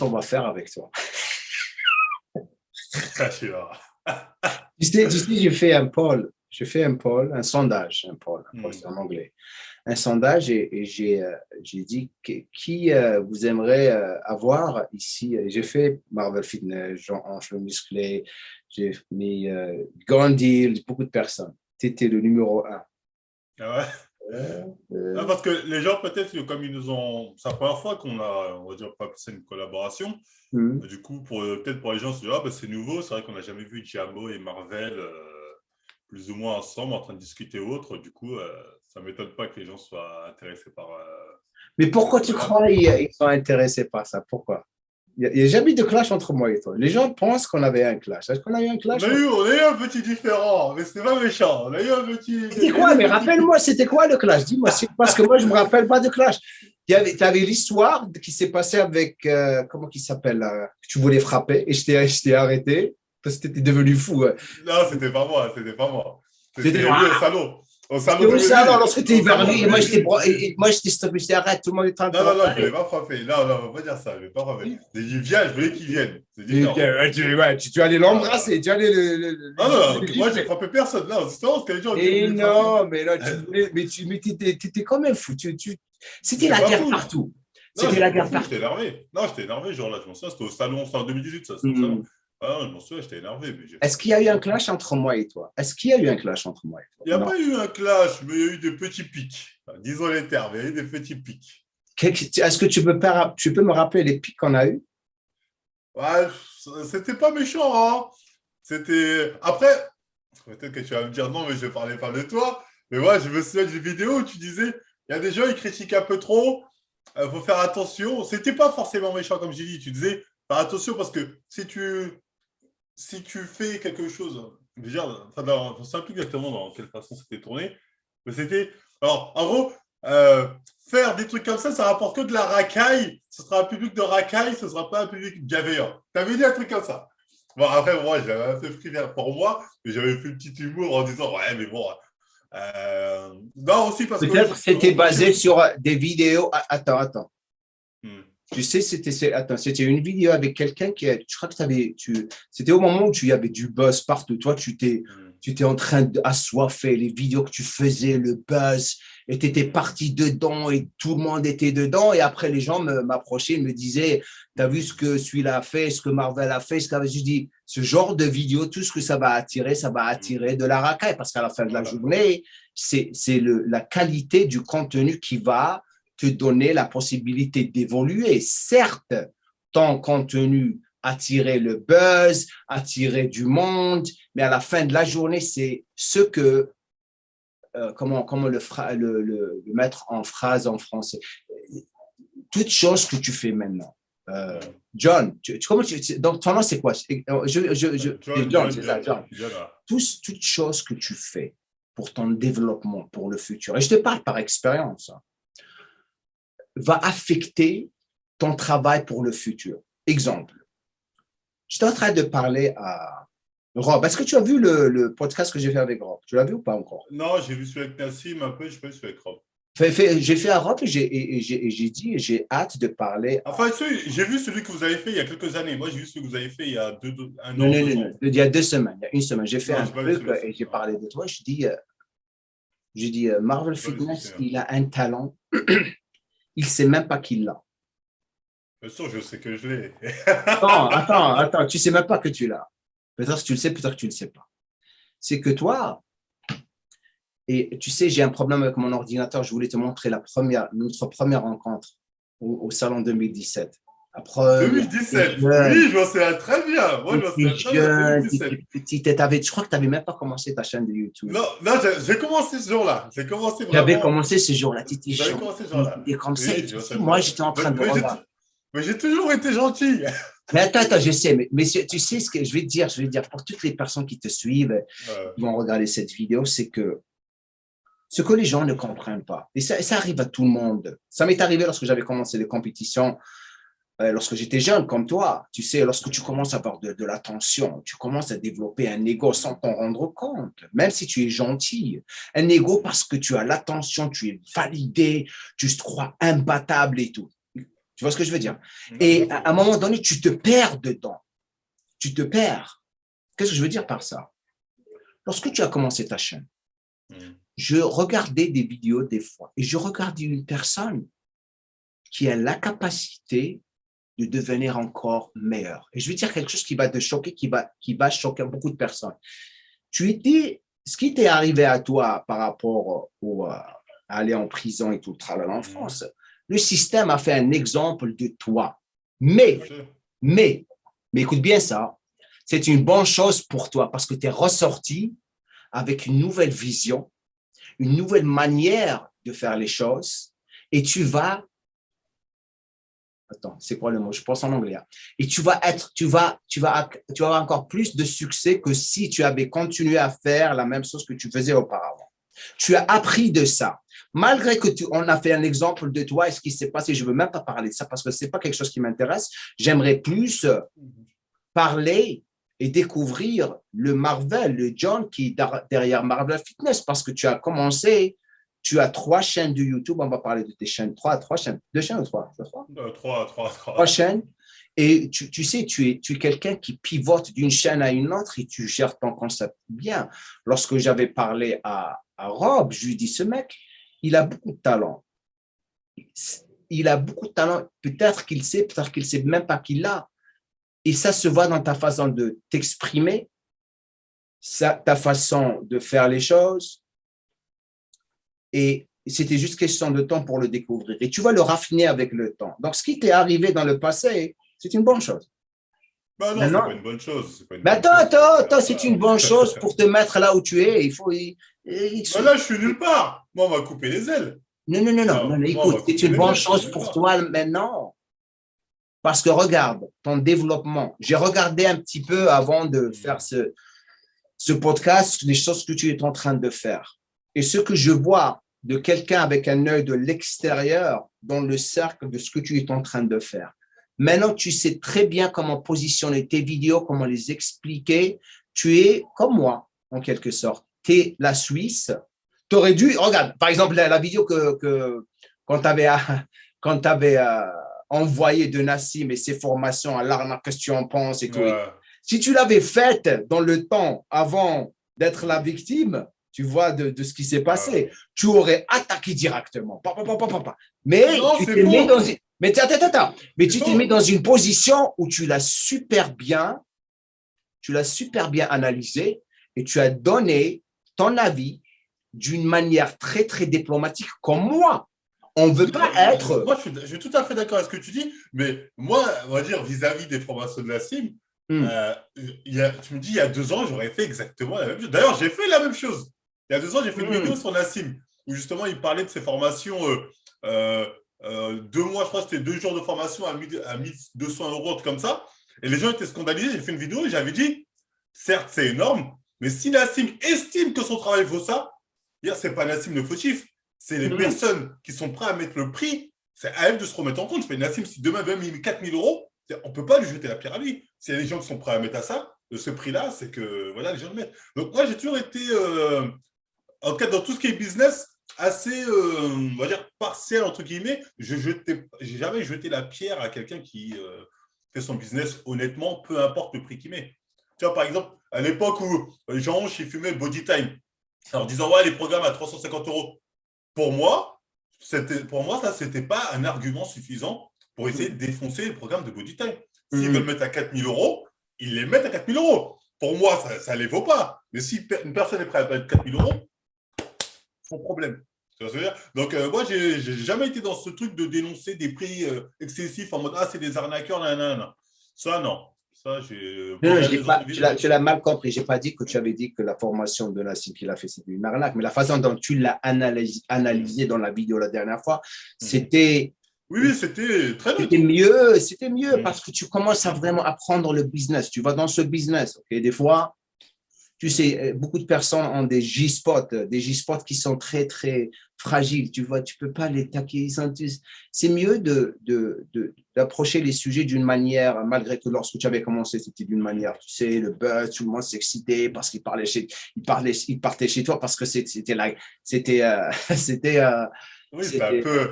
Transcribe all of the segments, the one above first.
qu'on va faire avec toi. Je suis là. Tu sais, un sondage, un poll, c'est en anglais. Un sondage et j'ai dit qui vous aimeriez avoir ici. J'ai fait Marvel Fitness, Jean-Ange le Musclé, j'ai mis Gandhi, beaucoup de personnes. Tu étais le numéro un. Ah ouais. Euh, Ah, euh, parce que les gens, peut-être, comme ils nous ont. C'est la première fois qu'on a, on va dire, pas que c'est une collaboration. hmm. Du coup, peut-être pour les gens, se disent, ah, bah, c'est nouveau. C'est vrai qu'on n'a jamais vu Giambo et Marvel plus ou moins ensemble en train de discuter ou autre. Du coup, ça ne m'étonne pas que les gens soient intéressés par Mais cette pourquoi tu collab. crois ils sont intéressés par ça? Pourquoi? Il n'y a jamais eu de clash entre moi et toi. Les gens pensent qu'on avait un clash. Est-ce qu'on a eu un clash? On a eu un petit différent, mais c'était pas méchant. On a eu un petit. C'était Il y a eu quoi? des Mais petits pics. rappelle-moi, c'était quoi le clash? Dis-moi, parce que moi, je ne me rappelle pas de clash. Tu avais l'histoire qui s'est passée avec, comment il s'appelle, là, que tu voulais frapper et je t'ai arrêté parce que tu étais devenu fou. Ouais. Non, c'était pas moi, c'était pas moi. C'était C'était lui au salon. Au c'était salon de où ça alors, lui. lorsque tu es Au vers salon, lui et moi, lui, j'étais lui, lui. moi, j'étais stoppé, je t'ai arrêté, tout le monde est en train Non, de non, non, je ne l'ai parler. pas frappé. Non, non, on va pas dire ça. Je ne l'ai pas frappé. J'ai dit, viens, je voulais qu'il vienne. C'est Et, différent. tu allais Ah, l'embrasser, tu allais ah, non, non, le moi, j'ai gifler. frappé personne. Non, c'est parce que les gens ont dit, vous Et voulez frapper. non, mais là, mais t'étais quand même fou. C'était J'étais la pas guerre fou. partout. Non, C'était la j'étais pas guerre fou, j'étais partout. énervé. Non, j'étais énervé ce jour-là. Je m'en souviens, c'était au salon, c'était en 2018, ça, c'était au salon. Hmm. Ah non, je m'en souviens, j'étais énervé, mais j'ai Est-ce frappé qu'il y a eu un personne. clash entre moi et toi? Est-ce qu'il y a eu un clash entre moi et toi? Il n'y a Non. pas eu un clash, mais il y a eu des petits pics. Enfin, disons les termes, il y a eu des petits pics. Est-ce que tu peux me rappeler les pics qu'on a eus? Ouais, c'était pas méchant, hein. C'était. Après, peut-être que tu vas me dire non, mais je ne parlais pas de toi. Mais moi, je me souviens d'une vidéo où tu disais il y a des gens, ils critiquent un peu trop, il faut faire attention. C'était pas forcément méchant, comme j'ai dit. Tu disais faire attention parce que si tu fais quelque chose, déjà, enfin, je ne sais plus exactement dans quelle façon c'était tourné, mais c'était. Alors, en gros, euh, faire des trucs comme ça rapporte que de la racaille. Ce sera un public de racaille, ce ne sera pas un public bienveillant. Tu avais dit un truc comme ça. Bon, après, moi, j'avais un peu pris pour moi, mais j'avais fait un petit humour en disant, ouais, mais bon. Non, aussi parce que Peut-être c'était basé sur des vidéos. Attends. Hmm. Tu sais, c'était une vidéo avec quelqu'un je crois que c'était au moment où tu y avait du buzz partout. Toi, Hmm. tu étais en train d'assoiffer les vidéos que tu faisais, le buzz, et tu étais parti dedans et tout le monde était dedans. Et après, les gens m'approchaient, me disaient, t'as vu ce que celui-là a fait, ce que Marvel a fait, je dis, ce genre de vidéo, tout ce que ça va Hmm. attirer de la racaille parce qu'à la fin de la Voilà. journée, c'est la qualité du contenu qui va te donner la possibilité d'évoluer. Certes, ton contenu attirer le buzz, attirer du monde, mais à la fin de la journée, c'est ce que, comment le mettre en phrase en français, toute chose que tu fais maintenant. Hmm. John, donc ton nom c'est quoi? John, John, John, c'est ça, John, John. John, là. Toute chose que tu fais pour ton développement, pour le futur, et je te parle par expérience, hein, va affecter ton travail pour le futur. Exemple, je suis en train de parler à Rob. Est-ce que tu as vu le podcast que j'ai fait avec Rob? Tu l'as vu ou pas encore? Non, j'ai vu celui avec Nassim, un peu, je sais pas, celui avec Rob. J'ai fait à Rob et j'ai dit, j'ai hâte de parler à... Enfin, j'ai vu celui que vous avez fait il y a quelques années. Moi, j'ai vu celui que vous avez fait il y a un Non, an, non, deux non, ans. non. Il y a 2 semaines, il y a une semaine, j'ai fait Non, un j'ai pas vu truc celui-ci. et j'ai Non, parlé de toi. Je dis Marvel j'ai pas vu celui-ci. Fitness, il a un talent. Il ne sait même pas qu'il l'a. Bien sûr, je sais que je l'ai. Non, attends, tu ne sais même pas que tu l'as. Peut-être que tu le sais, peut-être que tu ne le sais pas. C'est que toi, et tu sais, j'ai un problème avec mon ordinateur. Je voulais te montrer notre première rencontre au salon 2017. La première, t'étais 2017. jeune, Oui, je m'en souviens très bien. Moi, je m'en souviens très bien. 2017. t'étais petit, je crois que tu n'avais même pas commencé ta chaîne de YouTube. Non, non, j'ai commencé ce jour-là. J'ai commencé J'avais vraiment. commencé ce jour-là, tu étais J'avais gentil, commencé ce tu jour-là. étais comme ça, et Oui, je tu m'en sais, souviens très moi, bien. j'étais en Mais, train de mais j'ai regarder. mais j'ai toujours été gentil. Mais attends, je sais, mais tu sais ce que je vais te dire, pour toutes les personnes qui te suivent, Euh, qui vont regarder cette vidéo, c'est que ce que les gens ne comprennent pas, et ça arrive à tout le monde. Ça m'est arrivé lorsque j'avais commencé les compétitions, lorsque j'étais jeune, comme toi. Tu sais, lorsque tu commences à avoir de l'attention, tu commences à développer un ego sans t'en rendre compte, même si tu es gentil. Un ego parce que tu as l'attention, tu es validé, tu te crois imbattable et tout. Tu vois ce que je veux dire? Et à un moment donné, tu te perds dedans. Tu te perds. Qu'est-ce que je veux dire par ça? Lorsque tu as commencé ta chaîne, je regardais des vidéos des fois et je regardais une personne qui a la capacité de devenir encore meilleur. Et je vais dire quelque chose qui va te choquer, qui va choquer beaucoup de personnes. Ce qui t'est arrivé à toi par rapport à aller en prison et tout le travail en France, le système a fait un exemple de toi. Mais écoute bien ça, c'est une bonne chose pour toi parce que tu es ressorti avec une nouvelle vision, une nouvelle manière de faire les choses et tu vas attends, c'est quoi le mot? Je pense en anglais. Et tu vas avoir encore plus de succès que si tu avais continué à faire la même chose que tu faisais auparavant. Tu as appris de ça. Malgré que on a fait un exemple de toi et ce qui s'est passé, je ne veux même pas parler de ça parce que ce n'est pas quelque chose qui m'intéresse. J'aimerais plus parler et découvrir le Marvel, le John qui est derrière Marvel Fitness parce que tu as commencé. Tu as 3 chaînes de YouTube. On va parler de tes chaînes. 3 chaînes. 2 chaînes ou 3? 3 chaînes. Et tu sais, tu es quelqu'un qui pivote d'une chaîne à une autre et tu gères ton concept bien. Lorsque j'avais parlé à Rob, je lui dis, ce mec, il a beaucoup de talent. Il a beaucoup de talent. Peut-être qu'il sait même pas qu'il l'a. Et ça se voit dans ta façon de t'exprimer, ta façon de faire les choses. Et c'était juste question de temps pour le découvrir. Et tu vas le raffiner avec le temps. Donc, ce qui t'est arrivé dans le passé, c'est une bonne chose. Bah non, ce n'est pas une bonne chose. Attends, c'est une bonne chose pour te mettre là où tu es. Là, je suis nulle part. Moi, on m'a coupé les ailes. Non, écoute, c'est une bonne chose pour toi maintenant. Parce que regarde, ton développement. J'ai regardé un petit peu avant de faire ce podcast, les choses que tu es en train de faire. Et ce que je vois de quelqu'un avec un œil de l'extérieur dans le cercle de ce que tu es en train de faire. Maintenant, tu sais très bien comment positionner tes vidéos, comment les expliquer. Tu es comme moi, en quelque sorte. Tu es la Suisse. Tu aurais dû, regarde, par exemple, la vidéo quand tu avais envoyé de Nassim et ses formations à l'arnaque, qu'est-ce que tu en penses et tout. Si tu l'avais faite dans le temps avant d'être la victime, tu vois, de ce qui s'est passé, tu aurais attaqué directement. Mais non, tu t'es mis dans une... Mais tu t'es mis dans une position où tu l'as super bien analysé et tu as donné ton avis d'une manière très, très diplomatique comme moi. On ne veut pas être... Moi, je suis tout à fait d'accord avec ce que tu dis, mais moi, on va dire, vis-à-vis des formations de Nassim, tu me dis, il y a 2 ans, j'aurais fait exactement la même chose. D'ailleurs, j'ai fait la même chose. Il y a 2 ans, j'ai fait une vidéo sur Nassim, où justement, il parlait de ses formations 2 mois, je crois que c'était 2 jours de formation à 1200 €, comme ça. Et les gens étaient scandalisés. J'ai fait une vidéo et j'avais dit, certes, c'est énorme, mais si Nassim estime que son travail vaut ça, ce n'est pas Nassim le fautif. C'est les personnes qui sont prêtes à mettre le prix. C'est à elles de se remettre en compte. Je fais Nassim, si demain, même il met 4 000 €, on ne peut pas lui jeter la pierre à lui. S'il y a des gens qui sont prêts à mettre à ça, ce prix-là, c'est que voilà, les gens le mettent. Donc, moi, j'ai toujours été, en tout cas, dans tout ce qui est business, assez, on va dire, partiel, entre guillemets. Je n'ai jamais jeté la pierre à quelqu'un qui fait son business honnêtement, peu importe le prix qu'il met. Tu vois, par exemple, à l'époque où Jean-Ange, il fumait Body Time, en disant, ouais, les programmes à 350 €. Pour moi, ça, ce n'était pas un argument suffisant pour essayer de défoncer les programmes de Body Time. S'ils veulent mettre à 4 000 €, ils les mettent à 4 000 €. Pour moi, ça ne les vaut pas. Mais si une personne est prête à mettre 4 000 €, son problème. Tu vois ce que je veux dire? Donc, moi, je n'ai jamais été dans ce truc de dénoncer des prix excessifs en mode, ah, c'est des arnaqueurs, nanana. Ça, non. Ça, tu l'as mal compris. Je n'ai pas dit que tu avais dit que la formation de Nassim qu'il a fait, c'était une arnaque, mais la façon dont tu l'as analysé dans la vidéo la dernière fois, c'était. Oui, c'était très neutre. C'était mieux parce que tu commences à vraiment apprendre le business. Tu vas dans ce business. Okay? Des fois, tu sais, beaucoup de personnes ont des G-spots qui sont très, très fragiles. Tu vois, tu ne peux pas les taquer. C'est mieux d'approcher les sujets d'une manière, malgré que lorsque tu avais commencé, c'était d'une manière, tu sais, le buzz, tout le monde s'excitait parce qu'il partait chez toi parce que c'était Oui, c'est un peu.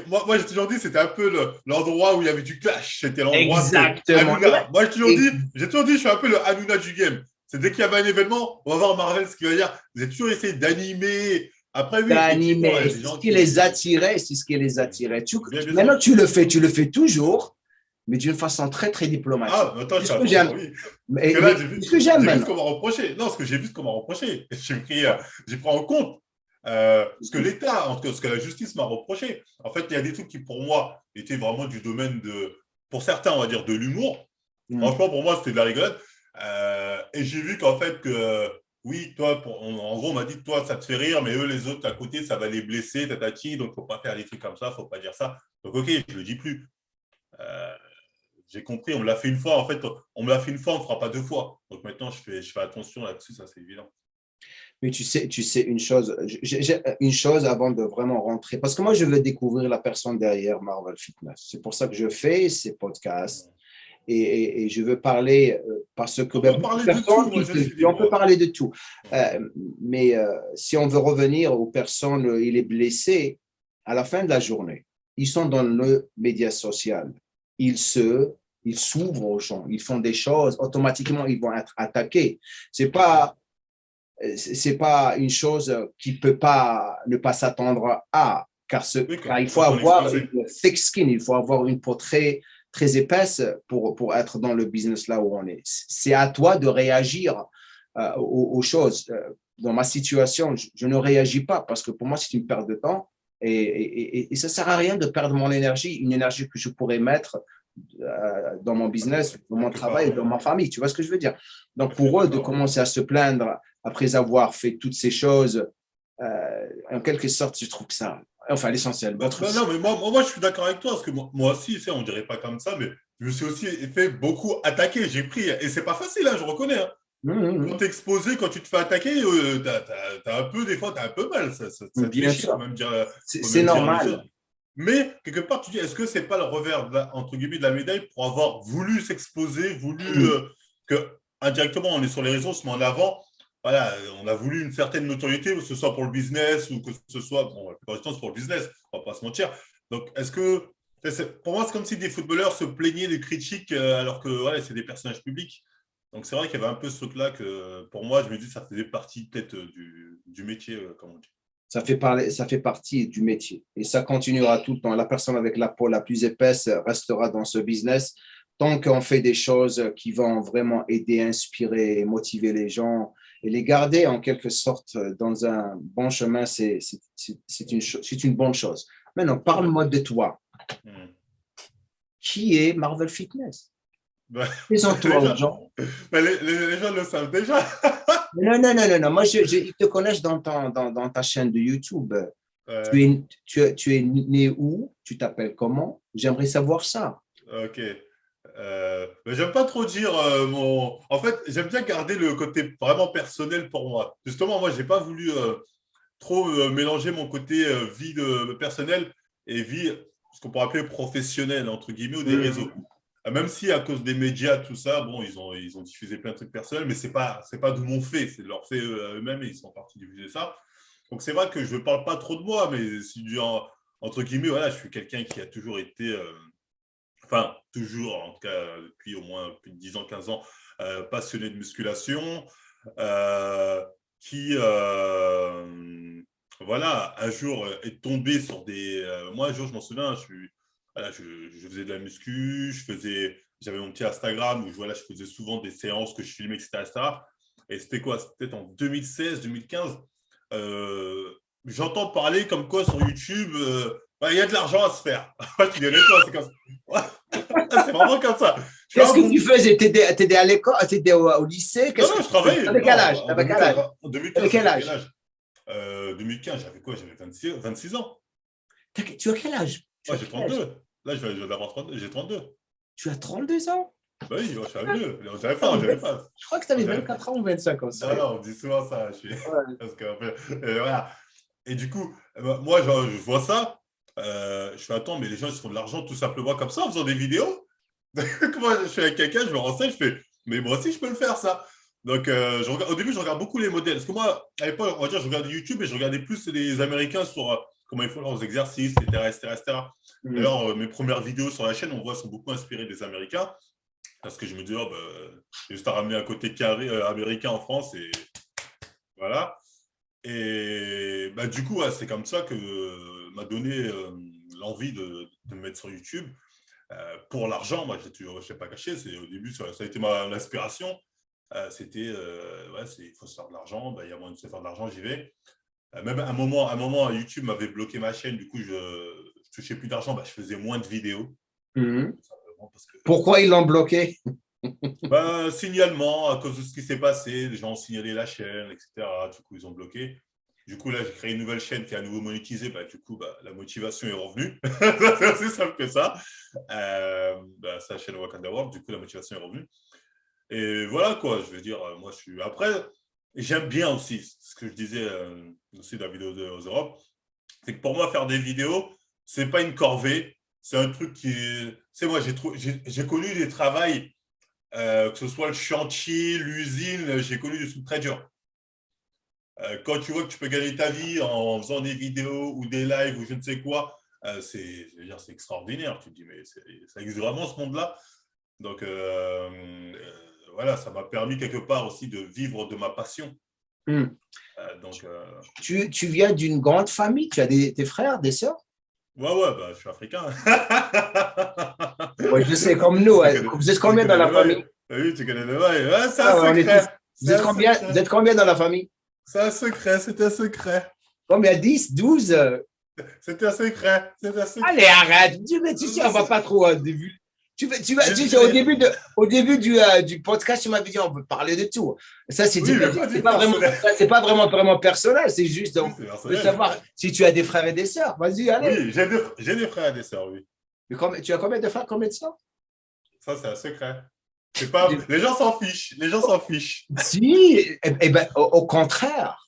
Moi, j'ai toujours dit, c'était un peu l'endroit où il y avait du clash. C'était l'endroit de Exactement. Hanouna. Moi, Et j'ai toujours dit, je suis un peu le Hanouna du game. C'est dès qu'il y avait un événement, on va voir Marvel ce qu'il va dire. Vous avez toujours essayé d'animer. Après, oui, effectivement, il y d'animer, a des c'est ce gens qui qui. les attirait, c'est ce qui les attirait. Bien Maintenant, sûr. tu le fais toujours, mais d'une façon très, très diplomatique. Ah, attends, je C'est fais ce que attention, j'aime. oui. Parce que Mais là, c'est ce que j'aime j'ai vu ce qu'on maintenant. m'a reproché. Non, ce que j'ai vu ce qu'on m'a reproché. Ouais. J'ai pris en compte ce que l'État, en tout cas, ce que la justice m'a reproché. En fait, il y a des trucs qui, pour moi, étaient vraiment du domaine de, pour certains, on va dire, de l'humour. Mm. Franchement, pour moi, c'était de la rigolade. Et j'ai vu qu'en fait, oui, toi, en gros, on m'a dit, toi, ça te fait rire, mais eux, les autres à côté, ça va les blesser, tatati, donc faut pas faire des trucs comme ça, faut pas dire ça. Donc, ok, je le dis plus. Euh, j'ai compris, on me l'a fait une fois. En fait, on me l'a fait une fois, on ne fera pas deux fois. Donc maintenant, je fais attention là-dessus, ça c'est évident. Mais tu sais une chose, j'ai une chose avant de vraiment rentrer, parce que moi, je veux découvrir la personne derrière Marvel Fitness. C'est pour ça que je fais ces podcasts et je veux parler parce que On ben, peut beaucoup de parler de personnes tout, moi qui je te, suis on peut libre. parler de tout. Mais si on veut revenir aux personnes, il est blessé à la fin de la journée, ils sont dans le média social, ils se, ils s'ouvrent aux gens, ils font des choses, automatiquement ils vont être attaqués. C'est pas une chose qui peut pas ne pas s'attendre à, Oui, car il faut quand on est avoir exposé. une thick skin, il faut avoir une peau très, très épaisse pour être dans le business là où on est. C'est à toi de réagir aux choses. Dans ma situation, je ne réagis pas parce que pour moi, c'est une perte de temps et ça sert à rien de perdre mon énergie, une énergie que je pourrais mettre dans mon business, dans mon Quelque part, travail, oui. dans ma famille. Tu vois ce que je veux dire? Tout Donc, à fait pour eux, de d'accord. commencer à se plaindre après avoir fait toutes ces choses, en quelque sorte, je trouve que ça, enfin, l'essentiel, votre. Non, mais moi, je suis d'accord avec toi, parce que moi aussi, on ne dirait pas comme ça, mais je me suis aussi fait beaucoup attaquer. J'ai pris, et c'est pas facile, hein, je reconnais. Hein. Quand tu es exposé, quand tu te fais attaquer, un peu, des fois, tu as un peu mal. Ça te fait Bien chier, sûr, faut c'est même dire les choses. normal. Mais quelque part, tu dis, est-ce que c'est pas le revers entre guillemets de la médaille pour avoir voulu s'exposer, que indirectement on est sur les réseaux, on se met en avant. Voilà, on a voulu une certaine notoriété, que ce soit pour le business ou que ce soit, bon, la plupart du temps, c'est pour le business, on va pas se mentir. Donc, pour moi, c'est comme si des footballeurs se plaignaient des critiques alors que voilà, c'est des personnages publics. Donc, c'est vrai qu'il y avait un peu ce truc-là que pour moi, je me dis, ça faisait partie peut-être du métier, comme on dit. Ça fait partie du métier et ça continuera tout le temps. La personne avec la peau la plus épaisse restera dans ce business tant qu'on fait des choses qui vont vraiment aider, inspirer et motiver les gens et les garder en quelque sorte dans un bon chemin, c'est une bonne chose. Maintenant, C'est vrai. parle-moi de toi. Hmm. Qui est Marvel Fitness? Bah, Présente-toi aux déjà, gens. les gens le savent déjà. Non. Moi, ils te connaissent dans ta chaîne de YouTube. Ouais, Tu es né où? Tu t'appelles comment? J'aimerais savoir ça. ok. Mais j'aime pas trop dire mon. En fait, j'aime bien garder le côté vraiment personnel pour moi. Justement, moi, j'ai pas voulu trop mélanger mon côté vie personnelle et vie, ce qu'on pourrait appeler professionnelle, entre guillemets, ou des réseaux. Mhm. Même si à cause des médias, tout ça, bon, ils ont diffusé plein de trucs personnels, mais c'est pas de mon fait, c'est de leur fait eux-mêmes et ils sont partis diffuser ça. Donc c'est vrai que je ne parle pas trop de moi, mais si entre guillemets, voilà, je suis quelqu'un qui a toujours été, enfin, toujours, en tout cas, depuis au moins plus de 10 ans, 15 ans, passionné de musculation, euh, qui, voilà, un jour est tombé sur des. Moi, un jour, je m'en souviens, voilà, je faisais de la muscu, j'avais mon petit Instagram où voilà, je faisais souvent des séances que je filmais, etc. etc. Et c'était quoi? C'était peut-être en 2016, 2015. J'entends parler comme quoi sur YouTube, bah, il y a de l'argent à se faire. Je dirais toi, c'est comme ça. C'est vraiment comme ça. Je fais Qu'est-ce un que tu bon. faisais? Tu étais à l'école, tu étais au lycée? Non, Qu'est-ce que non, je tu faisais? travaillais. Avec Non, quel âge? en Avec quel âge? 2015, en Avec 2015 quel j'avais quel âge? âge 2015, j'avais quoi? J'avais 26 ans. Tu as quel âge? Tu Moi, as j'ai quel âge? 32. Là, je vais avoir 32. J'ai 32. Tu as 32 ans? Bah oui, moi, je suis un vieux. J'avais Ah, pas, j'avais pas. je crois que tu avais J'avais- 24 ans ou 25 ans, Non, sérieux. non, on me dit souvent ça. Ouais. Parce que, voilà. Et du coup, moi, je vois ça. Je fais, attends, mais les gens, ils se font de l'argent tout simplement comme ça en faisant des vidéos. Moi, je suis avec quelqu'un, je me renseigne, je fais, mais moi aussi, je peux le faire, ça. Donc, au début, je regarde beaucoup les modèles. Parce que moi, à l'époque, on va dire, je regardais YouTube et je regardais plus les Américains sur comment ils font leurs exercices, etc. etc., etc. D'ailleurs, mes premières vidéos sur la chaîne, on voit, sont beaucoup inspirées des Américains. Parce que je me dis, oh, j'ai juste à ramener un côté carré américain en France et voilà. Et du coup, c'est comme ça que m'a donné l'envie de me mettre sur YouTube. Pour l'argent, moi, je ne sais pas caché, au début, ça a été l'inspiration. C'était, il faut se faire de l'argent, il y a moyen de se faire de l'argent, j'y vais. Même à un moment, YouTube m'avait bloqué ma chaîne, du coup, je ne touchais plus d'argent, je faisais moins de vidéos. Parce que, pourquoi ils l'ont bloqué? Signalement, à cause de ce qui s'est passé, les gens ont signalé la chaîne, etc. Du coup, ils ont bloqué. Du coup, là, j'ai créé une nouvelle chaîne qui est à nouveau monétisée. Du coup, la motivation est revenue. C'est aussi simple que ça. C'est la chaîne Wakanda World. Du coup, la motivation est revenue. Et voilà, quoi. Je veux dire, moi, je suis. Après, j'aime bien aussi ce que je disais aussi dans la vidéo de Europe. C'est que pour moi, faire des vidéos, c'est pas une corvée. C'est un truc qui. C'est moi, j'ai connu des travails. Que ce soit le chantier, l'usine, j'ai connu des trucs très durs. Quand tu vois que tu peux gagner ta vie en faisant des vidéos ou des lives ou je ne sais quoi, c'est extraordinaire. Tu te dis, mais ça existe vraiment ce monde-là. Donc, voilà, ça m'a permis quelque part aussi de vivre de ma passion. Tu viens d'une grande famille? Tu as des frères, des sœurs? Ouais, je suis africain. Oui, je sais, comme nous. Vous êtes combien dans la famille? Oui, tu connais le bail. C'est un secret. Vous êtes combien dans la famille? C'est un secret, c'est un secret. Combien? 10, 12? C'est un secret. Allez, arrête. Tu sais, on ne va pas trop au début. Au début du podcast, tu m'avais dit on peut parler de tout. Ça, c'est pas vraiment personnel. C'est juste de savoir si tu as des frères et des sœurs. Vas-y, allez. Oui, j'ai des frères et des sœurs, oui. Mais tu as combien de frères, combien de sœurs? Ça, c'est un secret. Pas... Les gens s'en fichent. Si, au contraire.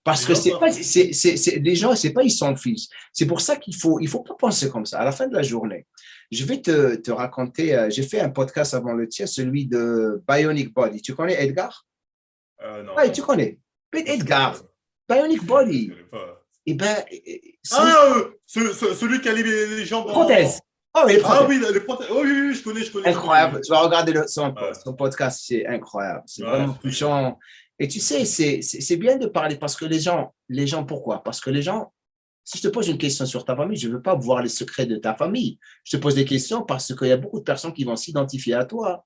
Parce que les gens, c'est pas ils s'en fichent. C'est pour ça qu'il faut pas penser comme ça. À la fin de la journée, je vais te raconter. J'ai fait un podcast avant le tien, celui de Bionic Body. Tu connais Edgar? Non. Oui, tu connais. Edgar, Bionic Body. Celui qui a les jambes. Prothèse. Oh, les prothèses. Oui, je connais. Incroyable. Tu vas regarder son podcast, c'est incroyable. C'est vraiment touchant. Et tu sais, c'est bien de parler parce que les gens, pourquoi? Parce que les gens, si je te pose une question sur ta famille, je ne veux pas voir les secrets de ta famille. Je te pose des questions parce qu'il y a beaucoup de personnes qui vont s'identifier à toi.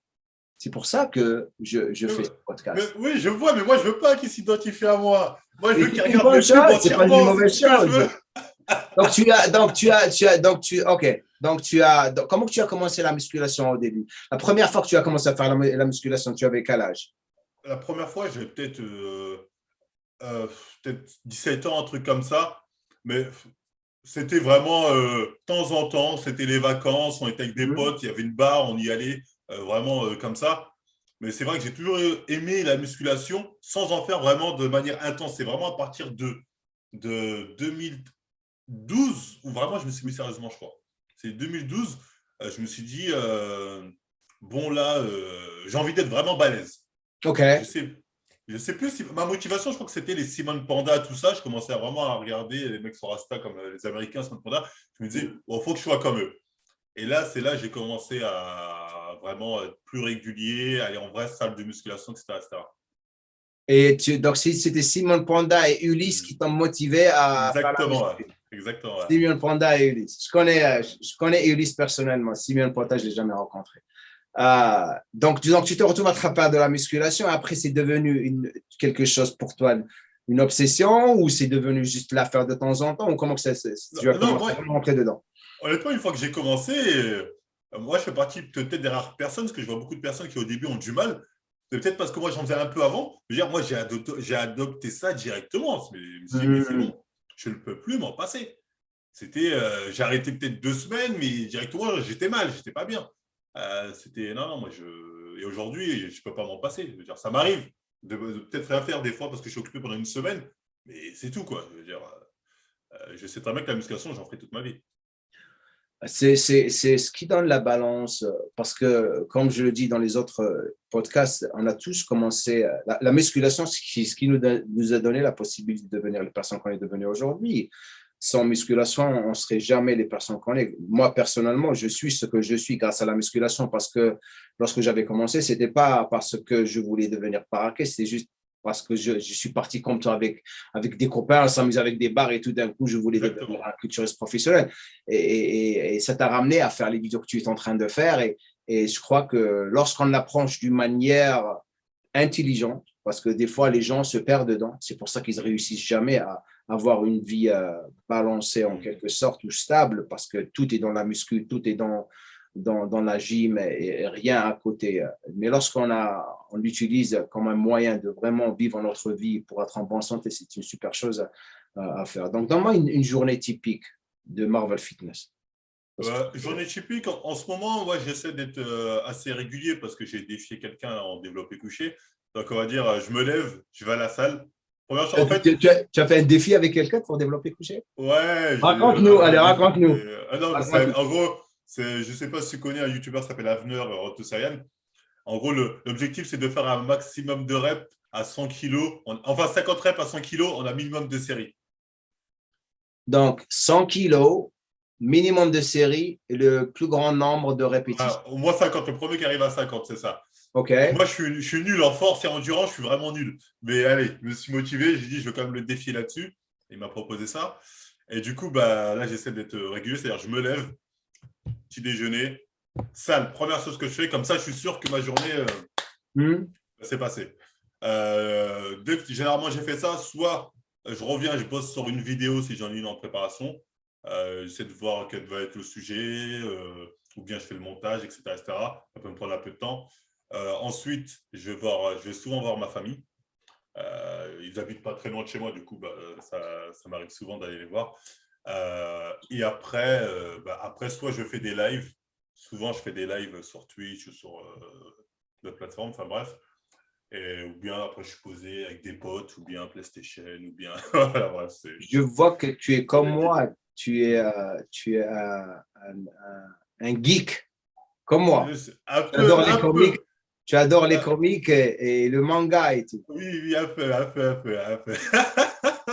C'est pour ça que je fais ce podcast. Oui, je vois, mais moi, je ne veux pas qu'ils s'identifient à moi. Moi, je veux qu'ils regardent mes pubs. C'est pas une mauvaise chose. Comment tu as commencé la musculation au début? La première fois que tu as commencé à faire la musculation, tu avais quel âge? La première fois, j'avais peut-être 17 ans, un truc comme ça. Mais c'était vraiment de temps en temps, c'était les vacances, on était avec des potes, il y avait une barre, on y allait vraiment comme ça. Mais c'est vrai que j'ai toujours aimé la musculation sans en faire vraiment de manière intense. C'est vraiment à partir de 2012 où vraiment je me suis mis sérieusement, je crois. C'est 2012, je me suis dit, j'ai envie d'être vraiment balèze. Ok. Je sais plus si ma motivation, je crois que c'était les Simone Panda, tout ça. Je commençais vraiment à regarder les mecs sur Insta comme les Américains, Simone Panda. Je me disais, il faut que je sois comme eux. Et là, c'est là que j'ai commencé à vraiment être plus régulier, aller en vraie salle de musculation, etc. Donc, c'était Simone Panda et Ulysse qui t'ont motivé à Exactement. Simone Panda et Ulysse. Je connais Ulysse personnellement. Simone Panda, je ne l'ai jamais rencontré. Donc, tu te retrouves à travers de la musculation. Après, c'est devenu quelque chose pour toi, une obsession, ou c'est devenu juste l'affaire de temps en temps, ou comment que tu as commencé à rentrer dedans? Honnêtement, une fois que j'ai commencé, moi, je fais partie peut-être des rares personnes, parce que je vois beaucoup de personnes qui, au début, ont du mal. C'est peut-être parce que moi, j'en faisais un peu avant. Je veux dire, moi, j'ai adopté ça directement. Mais c'est bon, je ne peux plus m'en passer. J'ai arrêté peut-être 2 semaines, mais directement, j'étais mal, j'étais pas bien. Et aujourd'hui, je ne peux pas m'en passer. Je veux dire, ça m'arrive de peut-être rien faire des fois parce que je suis occupé pendant une semaine, mais c'est tout, quoi. Je veux dire, je sais très bien que la musculation, j'en ferai toute ma vie. C'est ce qui donne la balance parce que, comme je le dis dans les autres podcasts, on a tous commencé. La musculation, ce qui nous a donné la possibilité de devenir les personnes qu'on est devenues aujourd'hui. sans musculation, on ne serait jamais les personnes qu'on est. Moi, personnellement, je suis ce que je suis grâce à la musculation parce que lorsque j'avais commencé, ce n'était pas parce que je voulais devenir paraquet, c'était juste parce que je suis parti comme toi avec des copains, on s'amusait avec des bars et tout d'un coup, je voulais devenir un culturiste professionnel. Et ça t'a ramené à faire les vidéos que tu es en train de faire. Et je crois que lorsqu'on approche d'une manière intelligente, parce que des fois, les gens se perdent dedans, c'est pour ça qu'ils réussissent jamais à avoir une vie balancée en quelque sorte ou stable, parce que tout est dans la muscu, tout est dans la gym et rien à côté. Mais on l'utilise comme un moyen de vraiment vivre notre vie pour être en bonne santé, c'est une super chose à faire. Donc, donne-moi une journée typique de Marvel Fitness. Journée typique, en ce moment, moi, j'essaie d'être assez régulier parce que j'ai défié quelqu'un en développé couché. Donc, on va dire, je me lève, je vais à la salle. Première chose, en fait, Tu as fait un défi avec quelqu'un pour développer couché? ouais, Raconte-nous, allez, raconte-nous. Non, Raconte-nous. en gros, je ne sais pas si tu connais un YouTuber qui s'appelle Avenir Rotosayan. En gros, l'objectif, c'est de faire un maximum de reps à 100 kilos, enfin 50 reps à 100 kilos en un minimum de séries. Donc, 100 kilos, minimum de séries et le plus grand nombre de répétitions. Au moins 50, le premier qui arrive à 50, c'est ça. OK. Et moi, je suis nul en force et endurance, je suis vraiment nul. Mais allez, je me suis motivé, j'ai dit, je vais quand même le défier là-dessus. Il m'a proposé ça. Et du coup, là, j'essaie d'être régulier, c'est-à-dire je me lève, petit déjeuner, salle, première chose que je fais, comme ça, je suis sûr que ma journée s'est passée. Généralement, j'ai fait ça, soit je reviens, je bosse sur une vidéo si j'en ai une en préparation. J'essaie de voir quel va être le sujet, ou bien je fais le montage, etc., etc. Ça peut me prendre un peu de temps. Ensuite, je vais souvent voir ma famille. Ils n'habitent pas très loin de chez moi, du coup, ça m'arrive souvent d'aller les voir. Et après, soit je fais des lives. Souvent, je fais des lives sur Twitch ou sur d'autres plateformes, enfin bref. Ou bien après, je suis posé avec des potes, ou bien PlayStation, ou bien. Voilà, bref, je vois que tu es comme moi, tu es un geek, comme moi. Tu adores les comics et le manga et tout. Oui, un peu.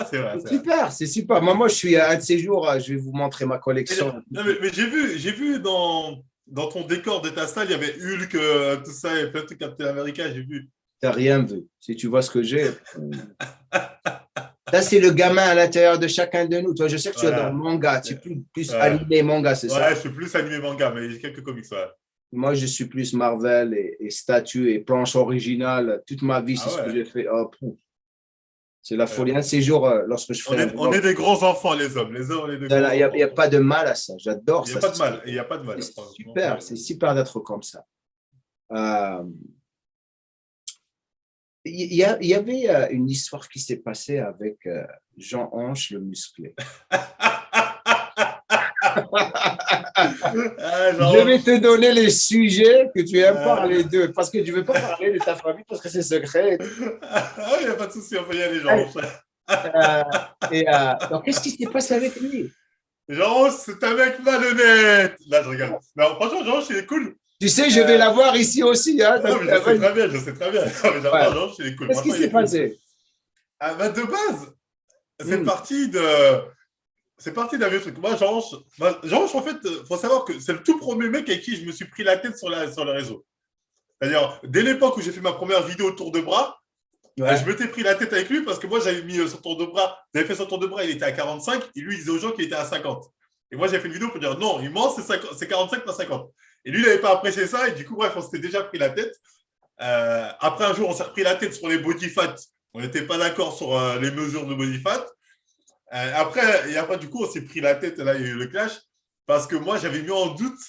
C'est vrai. C'est super, c'est super. Moi, je suis un de ces jours, je vais vous montrer ma collection. Mais j'ai vu dans ton décor de ta salle, il y avait Hulk, tout ça, et plein de trucs Captain America, j'ai vu. Tu n'as rien vu. Si tu vois ce que j'ai. Ça, c'est le gamin à l'intérieur de chacun de nous. Toi, je sais que tu adores le manga. Tu es plus animé manga, c'est ça? Ouais, je suis plus animé manga, mais j'ai quelques comics, ouais. Moi, je suis plus Marvel et statues et planches originales. Toute ma vie, c'est ce que j'ai fait. Oh, c'est la folie. Un de ces jours, lorsque je ferai on est des grands enfants, les hommes. Les hommes, on est des grands enfants. Il n'y a pas de mal à ça. J'adore ça. Il n'y a pas de mal. C'est super. C'est super d'être comme ça. Il y avait une histoire qui s'est passée avec Jean Hanche, le musclé. Je vais te donner les sujets que tu aimes parler d'eux, parce que tu ne veux pas parler de ta famille parce que c'est secret. Il n'y a pas de souci, on peut y aller, Jean Hanche. Donc, qu'est-ce qui s'est passé avec lui? Jean Hanche, c'est un mec malhonnête. Là, je regarde. Non, franchement, Jean Hanche, il est cool. Tu sais, je vais l'avoir ici aussi. Hein, non, mais je sais très bien. Jean Hanche, il est cool. Qu'est-ce qui s'est passé? De base, c'est parti d'un vieux truc. Moi, Jean Hanche, en fait, il faut savoir que c'est le tout premier mec avec qui je me suis pris la tête sur le réseau. C'est-à-dire, dès l'époque où j'ai fait ma première vidéo tour de bras, je m'étais pris la tête avec lui parce que moi, j'avais mis son tour de bras. J'avais fait son tour de bras, il était à 45 et lui, il disait aux gens qu'il était à 50. Et moi, j'ai fait une vidéo pour dire non, il ment, c'est 45, pas 50. Et lui, il n'avait pas apprécié ça. Et du coup, bref, on s'était déjà pris la tête. Après, un jour, on s'est repris la tête sur les body fat. On n'était pas d'accord sur les mesures de body fat. Après, du coup, on s'est pris la tête, là, il y a eu le clash, parce que moi, j'avais mis en doute,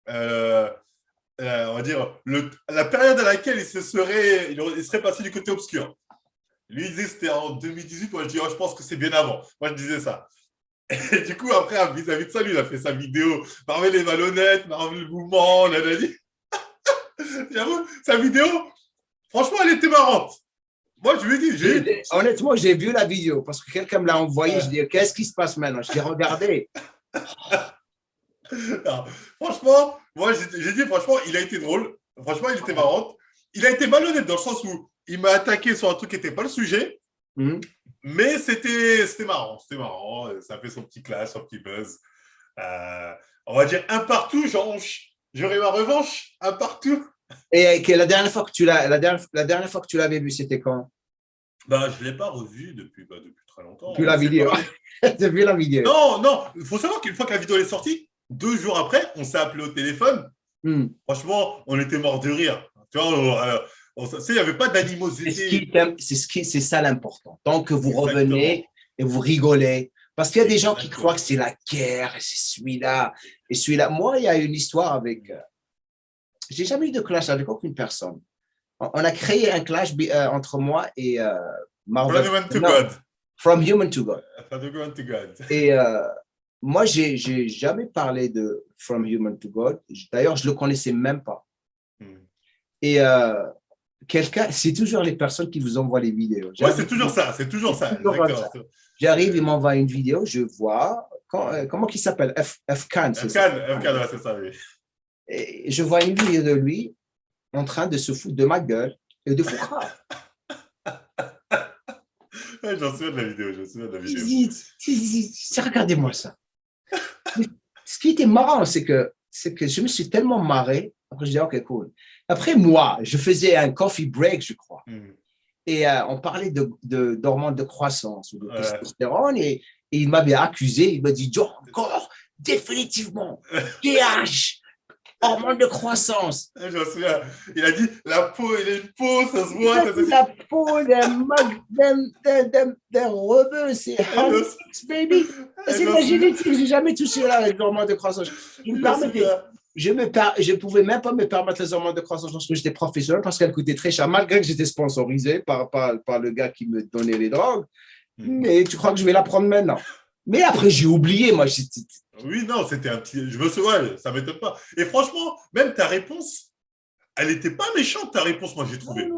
on va dire, la période à laquelle il serait passé du côté obscur. Lui, il disait que c'était en 2018, moi, je dis, je pense que c'est bien avant. Moi, je disais ça. Et du coup, après, vis-à-vis de ça, lui, il a fait sa vidéo, Marvel les malhonnêtes, Marvel le mouvement, J'avoue, sa vidéo, franchement, elle était marrante. Moi, je lui ai dit. Honnêtement, j'ai vu la vidéo parce que quelqu'un me l'a envoyé. Je dis, qu'est-ce qui se passe maintenant? Je dis, regardez. Non, franchement, moi, j'ai dit, franchement, il a été drôle. Franchement, il était marrant. Il a été malhonnête dans le sens où il m'a attaqué sur un truc qui n'était pas le sujet. Mhm. Mais c'était marrant. C'était marrant. Ça fait son petit clash, son petit buzz. On va dire un partout. J'aurai ma revanche. Un partout. Et la dernière fois que la dernière fois que tu l'avais vu, c'était quand? Bah, je ne l'ai pas revu depuis très longtemps. Depuis On la s'est vidéo. parlé. Depuis la vidéo. Non, non. Il faut savoir qu'une fois que la vidéo est sortie, 2 jours après, on s'est appelé au téléphone. Hmm. Franchement, on était morts de rire. Tu vois, il n'y avait pas d'animosité. C'est ça l'important. Tant que vous Exactement. revenez et vous rigolez. Parce qu'il y a des gens qui croient que Exactement. c'est la guerre, et c'est celui-là, et celui-là. Moi, il y a une histoire avec. J'ai jamais eu de clash avec aucune personne. On a créé un clash entre moi et From Marvel. human to Non, God. From Human to God. From human to God. Et moi, j'ai jamais parlé de From Human to God. D'ailleurs, je le connaissais même pas. Et quelqu'un, c'est toujours les personnes qui vous envoient les vidéos. Ouais, c'est toujours ça. C'est toujours C'est ça. toujours comme Exactement. ça. J'arrive, il m'envoie une vidéo, je vois, comment il s'appelle? Khan, c'est ça. FK, ouais, c'est ça, oui. Et je vois une vidéo de lui en train de se foutre de ma gueule et de Foucault. Ouais, j'en souviens de la vidéo. Je me souviens de la vidéo. Regardez-moi ça. Ce qui était marrant, c'est que je me suis tellement marré. Après, je dis, OK, cool. Après, moi, je faisais un coffee break, je crois. Et on parlait d'hormones de croissance ou de testostérone. Et il m'avait accusé. Il m'a dit, Joe, encore, définitivement, TH, hormones de croissance. Je me souviens. Il a dit, la peau, il a une peau, ça se voit. La peau d'un rebeu, c'est Honeyx, baby. C'est la génétique. J'ai jamais touché là avec les hormones de croissance. Je me permettais. Je pouvais même pas me permettre les hormones de croissance lorsque j'étais professionnel parce qu'elles coûtaient très cher, malgré que j'étais sponsorisé par le gars qui me donnait les drogues. Mais tu crois que je vais la prendre maintenant? Mais après, j'ai oublié, moi. Oui, non, c'était un petit. Je me souviens, ça ne m'étonne pas. Et franchement, même ta réponse, elle n'était pas méchante, ta réponse, moi, j'ai trouvé.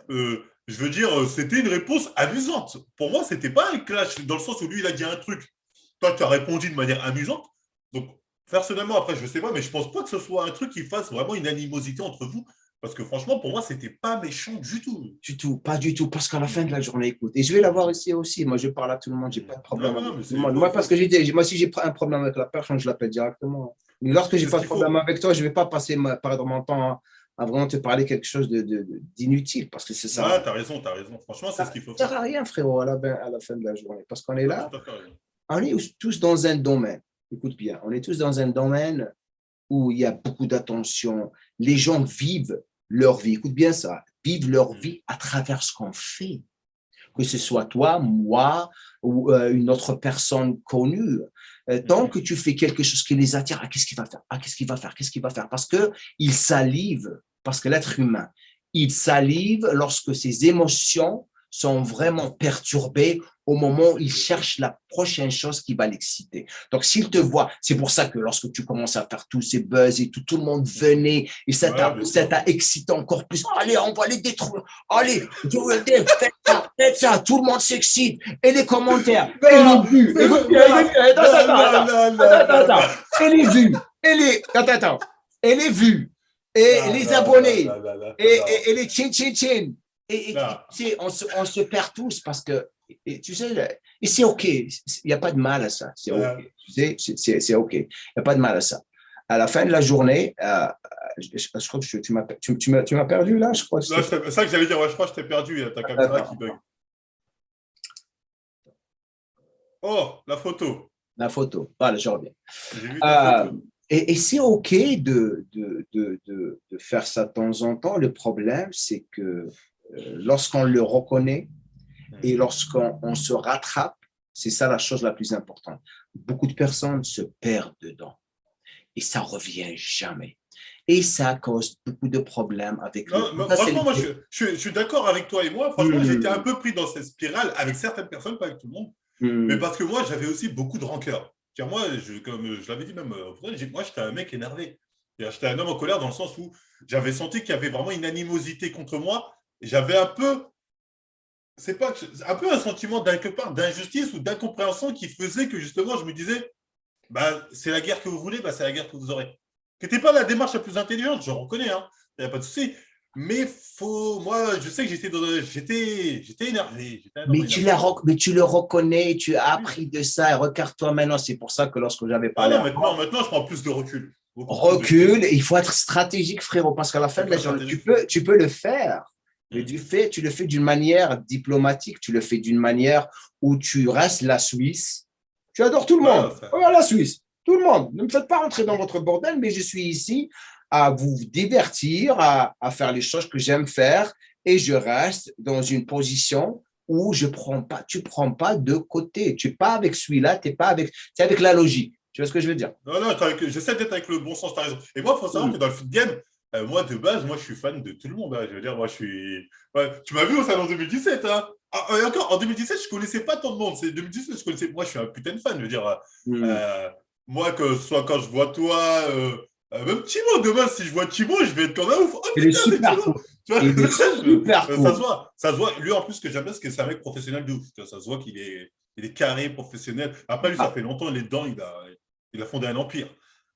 Je veux dire, c'était une réponse amusante. Pour moi, c'était pas un clash, dans le sens où lui, il a dit un truc. Toi, tu as répondu de manière amusante. Donc, personnellement, après, je ne sais pas, mais je ne pense pas que ce soit un truc qui fasse vraiment une animosité entre vous. Parce que franchement, pour moi, c'était pas méchant du tout. Du tout, pas du tout, parce qu'à la fin de la journée, écoute, et je vais l'avoir ici aussi, moi je parle à tout le monde, j'ai pas de problème Non, avec non, mais tout le monde. Moi, parce que moi si j'ai un problème avec la personne, je l'appelle directement. Mais lorsque j'ai c'est ce pas de qu'il problème faut. avec toi, je vais pas perdre mon temps à vraiment te parler quelque chose d'inutile, parce que c'est ça. Ouais, t'as raison, t'as raison. Franchement, c'est ce qu'il faut Ça sert faire. à rien, frérot, à la fin de la journée, parce qu'on est T'as là, tout à fait raison. on est tous dans un domaine. Écoute bien, on est tous dans un domaine où il y a beaucoup d'attention. Les gens vivent leur vie, écoute bien ça, vivent leur vie à travers ce qu'on fait. Que ce soit toi, moi ou une autre personne connue. Tant que tu fais quelque chose qui les attire, qu'est-ce qu'il va faire? Qu'est-ce qu'il va faire? Qu'est-ce qu'il va faire? Parce qu'il salive, parce que l'être humain, il salive lorsque ses émotions sont vraiment perturbées au moment où il cherche la prochaine chose qui va l'exciter. Donc, s'il te voit, c'est pour ça que lorsque tu commences à faire tous ces buzz et tout le monde venait et ça t'a excité encore plus. Allez, on va les détruire. Allez, faites ça. Tout le monde s'excite. Et les commentaires, et les vues. Attends. Et les vues. Et les vues. Et les abonnés. Et les chin. Et on se perd tous parce que, tu sais, et c'est OK. Il n'y a pas de mal à ça. C'est OK. Tu sais, c'est OK. Il n'y a pas de mal à ça. À la fin de la journée, je crois que tu m'as perdu là, je crois. C'est ça que j'allais dire. Ouais, je crois que je t'ai perdu. Il y a ta caméra qui bug. Oh, la photo. La photo. Voilà, je reviens. J'ai vu ta photo. Et c'est OK de faire ça de temps en temps. Le problème, c'est que lorsqu'on le reconnaît et lorsqu'on se rattrape, c'est ça la chose la plus importante. Beaucoup de personnes se perdent dedans et ça revient jamais. Et ça cause beaucoup de problèmes avec franchement, moi, je suis d'accord avec toi et moi. Franchement, j'étais un peu pris dans cette spirale avec certaines personnes, pas avec tout le monde. Mais parce que moi, j'avais aussi beaucoup de rancœur. Car moi, comme je l'avais dit même, moi, j'étais un mec énervé. J'étais un homme en colère dans le sens où j'avais senti qu'il y avait vraiment une animosité contre moi. Et j'avais un peu un sentiment d'injustice ou d'incompréhension qui faisait que justement, je me disais, bah, c'est la guerre que vous voulez, bah, c'est la guerre que vous aurez. Ce n'était pas la démarche la plus intelligente, je reconnais, il n'y a pas de souci. Mais moi, je sais que j'étais énervé. J'étais énormément Mais énervé. mais tu le reconnais, tu as Oui. appris de ça et regarde-toi maintenant. C'est pour ça que lorsque j'avais Ah parlé non, à maintenant, je prends plus de recul. Beaucoup plus de recul, recul. il faut être stratégique, frérot, parce qu'à la fin Il de faut la être journée, stratégique. tu peux le faire, mais Hmm. tu le fais d'une manière diplomatique, tu le fais d'une manière où tu restes la Suisse. Tu adores tout le Ouais, monde. ça. Oh, la Suisse, tout le monde. Ne me faites pas rentrer dans votre bordel, mais je suis ici à vous divertir, à faire les choses que j'aime faire, et je reste dans une position où tu prends pas de côté. Tu n'es pas avec celui-là, c'est avec la logique. Tu vois ce que je veux dire? Non, non, j'essaie d'être avec le bon sens, t'as raison. Et moi, il faut savoir que Mm. dans le foot game, moi, de base, moi, je suis fan de tout le monde, hein. Je veux dire, moi, je suis. Ouais, tu m'as vu au salon 2017, hein. Et encore, en 2017, je ne connaissais pas tant de monde. C'est 2017, je connaissais. Moi, je suis un putain de fan. Je veux dire, Mm. euh, moi, que ce soit quand je vois toi, même Thibaut, demain, si je vois Thibaut, je vais être comme un ouf. Oh Il est putain, c'est super Thibaut! cool. Tu vois, Il est super ça se cool. voit. Ça se voit. Lui, en plus, ce que j'aime bien, c'est que c'est un mec professionnel de ouf. Tu vois, ça se voit il est carré, professionnel. Après, lui, ça Ah, fait longtemps, il est dedans, il a fondé un empire.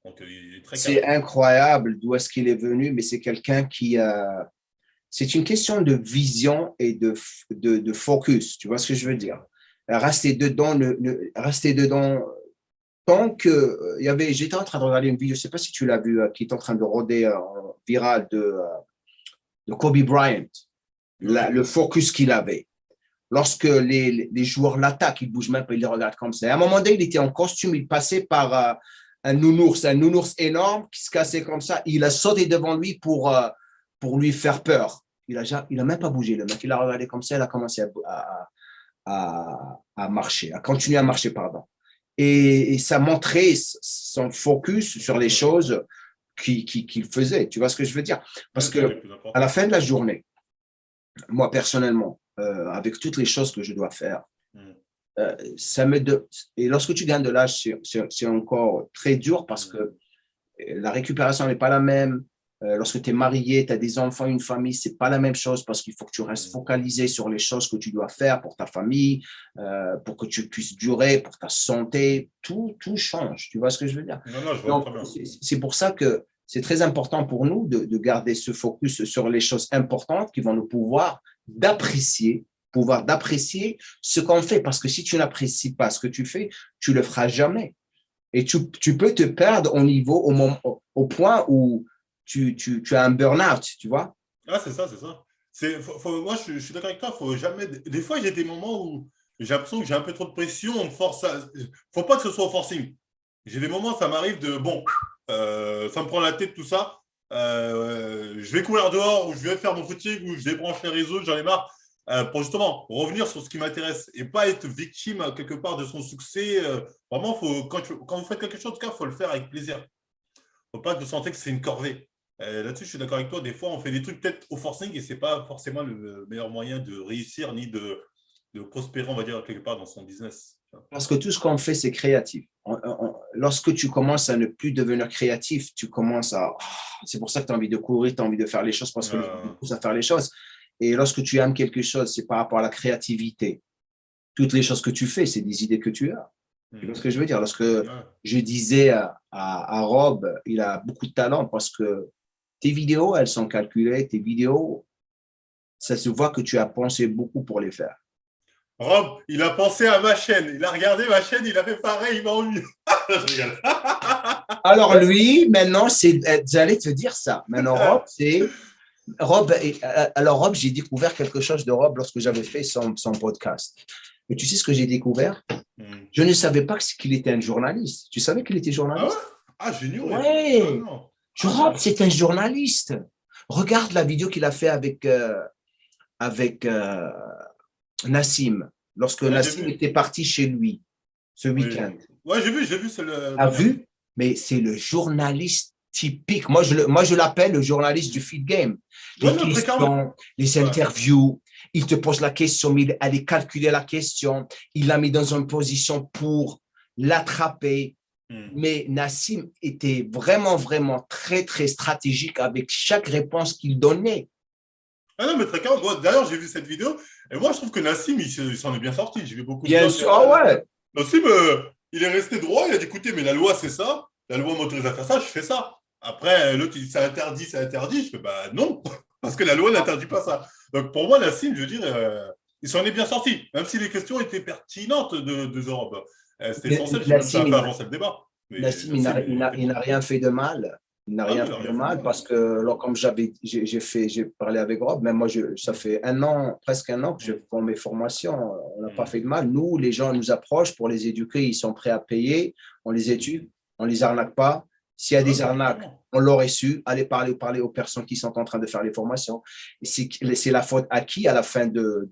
Donc, il est très c'est carré. incroyable d'où est-ce qu'il est venu, mais c'est quelqu'un qui. C'est une question de vision et de focus. Tu vois ce que je veux dire? Rester dedans, rester dedans. Tant que. J'étais en train de regarder une vidéo, je ne sais pas si tu l'as vu, qui est en train de rôder viral de Kobe Bryant, Oui. le focus qu'il avait. Lorsque les joueurs l'attaquent, il ne bouge même pas, il les regarde comme ça. Et à un moment donné, il était en costume, il passait par un nounours énorme qui se cassait comme ça. Il a sauté devant lui pour lui faire peur. Il a même pas bougé, le mec. Il a regardé comme ça, il a commencé à marcher, à continuer à marcher, pardon. Et ça montrait son focus sur les choses qu'il faisait. Tu vois ce que je veux dire? Ouais, Parce c'est les que plus à la importants. fin de la journée, moi personnellement, avec toutes les choses que je dois faire, Mm, ça me de... Et lorsque tu gagnes de l'âge, c'est encore très dur parce mm, que la récupération n'est pas la même. Lorsque tu es marié, tu as des enfants, une famille, c'est pas la même chose parce qu'il faut que tu restes mm. focalisé sur les choses que tu dois faire pour ta famille, pour que tu puisses durer, pour ta santé. Tout change. Tu vois ce que je veux dire? Non, non, je vois Donc, très bien. c'est pour ça que c'est très important pour nous de garder ce focus sur les choses importantes qui vont nous pouvoir d'apprécier ce qu'on fait. Parce que si tu n'apprécies pas ce que tu fais, tu le feras jamais. Et tu peux te perdre au point où tu as un burn-out, tu vois. Ah, c'est ça, c'est ça. Moi, je suis d'accord avec toi. Faut jamais... Des fois, j'ai des moments où j'ai l'impression que j'ai un peu trop de pression. On me force à... Faut pas que ce soit au forcing. J'ai des moments, ça m'arrive de... Bon, ça me prend la tête, tout ça. Je vais courir dehors ou je vais faire mon footing ou je débranche les réseaux, j'en ai marre. Pour justement revenir sur ce qui m'intéresse et pas être victime quelque part de son succès. Vraiment, quand vous faites quelque chose, en tout cas, il faut le faire avec plaisir. Faut pas que vous sentez que c'est une corvée. Là-dessus, je suis d'accord avec toi. Des fois, on fait des trucs peut-être au forcing et c'est pas forcément le meilleur moyen de réussir ni de prospérer, on va dire, quelque part dans son business. Parce que tout ce qu'on fait, c'est créatif. Lorsque tu commences à ne plus devenir créatif, tu commences à... C'est pour ça que tu as envie de courir, tu as envie de faire les choses parce que les gens te Euh, poussent à faire les choses. Et lorsque tu aimes quelque chose, c'est par rapport à la créativité. Toutes les choses que tu fais, c'est des idées que tu as. Tu vois ce que je veux dire? Lorsque ouais. je disais à Rob, il a beaucoup de talent parce que tes vidéos, elles sont calculées. Tes vidéos, ça se voit que tu as pensé beaucoup pour les faire. Rob, il a pensé à ma chaîne. Il a regardé ma chaîne, il a fait pareil, il m'a envie. Je rigole. Alors lui, maintenant, j'allais te dire ça. Maintenant, Rob, j'ai découvert quelque chose de Rob lorsque j'avais fait son podcast. Mais tu sais ce que j'ai découvert? Je ne savais pas qu'il était un journaliste. Tu savais qu'il était Ah ouais? journaliste? Ah, j'ignorais. Ah Ouais. non. Ah Rob, non. c'est un journaliste. Regarde la vidéo qu'il a fait avec Nassim, lorsque Ouais, j'ai Nassim vu. était parti chez lui ce Oui. week-end. Ouais, j'ai vu, c'est le T'as dernier. vu? Mais c'est le journaliste typique. Moi, je l'appelle le journaliste du feed game. Ouais, Les non, très carré. questions, les Ouais. interviews, il te pose la question, mais il allait calculer la question. Il l'a mis dans une position pour l'attraper. Hmm. Mais Nassim était vraiment, vraiment très, très stratégique avec chaque réponse qu'il donnait. Ah non, mais très carré. Moi, d'ailleurs, j'ai vu cette vidéo et moi, je trouve que Nassim, il s'en est bien sorti. J'ai vu beaucoup de Bien gens dire sûr, ah ouais, ouais. Nassim, il est resté droit. Il a dit écoutez, mais la loi, c'est ça. La loi m'autorise à faire ça, je fais ça. Après, l'autre, il dit c'est interdit, c'est interdit. Je fais bah non. parce que la loi n'interdit pas ça. Donc, pour moi, Nassim, je veux dire, il s'en est bien sorti, même si les questions étaient pertinentes de Zorob. C'était essentiel, j'ai même ça a fait avancer le débat. Mais Nassim, Nassim, il était il bon. n'a rien fait de mal. Il n'a Ah rien oui, il n'a fait de rien fait de mal mal. parce que, alors, comme j'ai parlé avec Rob, mais moi, ça fait un an, presque un an que je fais mes formations. On n'a pas fait de mal. Nous, les gens nous approchent pour les éduquer. Ils sont prêts à payer. On les éduque. On ne les arnaque pas. S'il y a des arnaques, on l'aurait su. Allez parler aux personnes qui sont en train de faire les formations. C'est la faute à qui à la fin de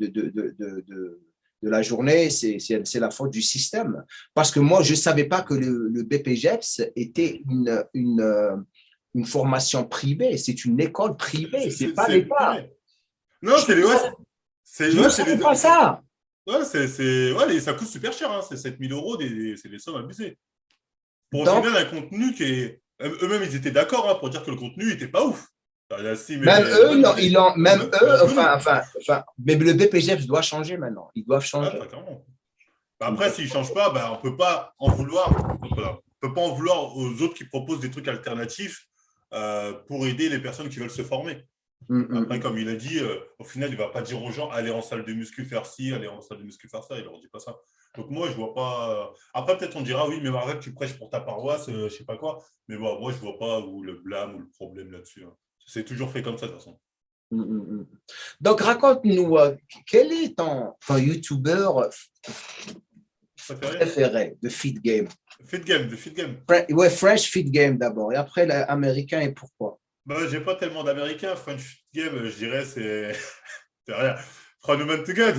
la journée, c'est la faute du système. Parce que moi, je ne savais pas que le BPGEPS était une formation privée. C'est une école privée, ce n'est pas C'est l'État. privé. Non, c'est les. Ouais, Je ne savais pas ça. Ouais, ouais, ça coûte super cher. Hein. C'est 7 000 euros, c'est des sommes abusées. Pour au final, un contenu qui est. Eux-mêmes, ils étaient d'accord hein, pour dire que le contenu n'était pas ouf. Même eux, mais le BPGEPS doit changer maintenant. Ils doivent changer. Après, s'ils ne changent pas, on ne peut pas en vouloir. On peut pas en vouloir aux autres qui proposent des trucs alternatifs pour aider les personnes qui veulent se former. Après, comme il a dit, au final, il ne va pas dire aux gens allez en salle de muscu faire ci, allez en salle de muscu faire ça. Il ne leur dit pas ça. Donc, moi, je ne vois pas. Après, peut-être on dira oui, mais Margaret, tu prêches pour ta paroisse, je ne sais pas quoi. Mais bon, moi, je ne vois pas où le blâme ou le problème là-dessus. Hein. C'est toujours fait comme ça, de toute façon. Donc, raconte-nous, quel est ton YouTuber préféré de Fit Game? Fit Game, de Fit Game. Ouais, French Fit Game d'abord, et après l'américain, et pourquoi? J'ai pas tellement d'américain. French Fit Game, je dirais, c'est rien. From Human to God.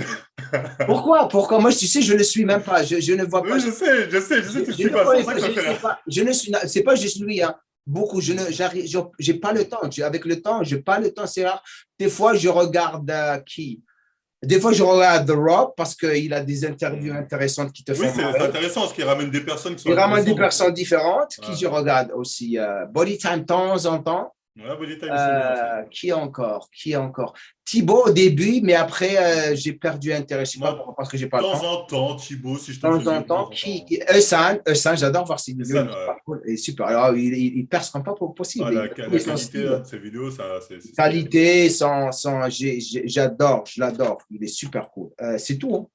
Pourquoi? Moi, tu sais, je ne le suis même pas. Je ne vois pas. Oui, je sais, tu ne suis pas. C'est ça que ça fait là. C'est pas juste lui, hein. Beaucoup, j'ai pas le temps. Avec le temps, j'ai pas le temps. C'est rare. Des fois, je regarde qui? Des fois, je regarde The Rock parce qu'il a des interviews intéressantes qui te font marrer. Oui, c'est intéressant parce qu'il ramène des personnes qui sont Il ramène des personnes différentes qui je regarde aussi. Body Time de temps en temps. Ouais, Body Time, c'est bien aussi. Qui encore? Thibaut au début, mais après, j'ai perdu intérêt. Je sais pas pourquoi, parce que j'ai pas le temps. De temps en temps, Thibaut, si je te De temps en temps. Eusan, j'adore voir ses vidéos. Il est super. Alors, il perce comme pas possible. La qualité de ses vidéos, c'est qualité, j'adore, je l'adore. Il est super cool. C'est tout. Hein.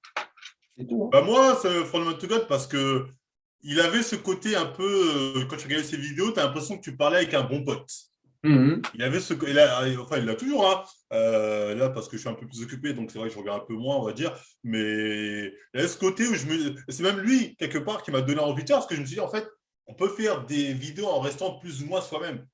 C'est tout. Hein. Moi, c'est From Human to God parce que il avait ce côté un peu, quand tu regardais ses vidéos, tu as l'impression que tu parlais avec un bon pote. Il avait il l'a toujours hein. Là parce que je suis un peu plus occupé donc c'est vrai que je regarde un peu moins on va dire mais il y avait ce côté où c'est même lui quelque part qui m'a donné envie de faire parce que je me suis dit en fait on peut faire des vidéos en restant plus ou moins soi-même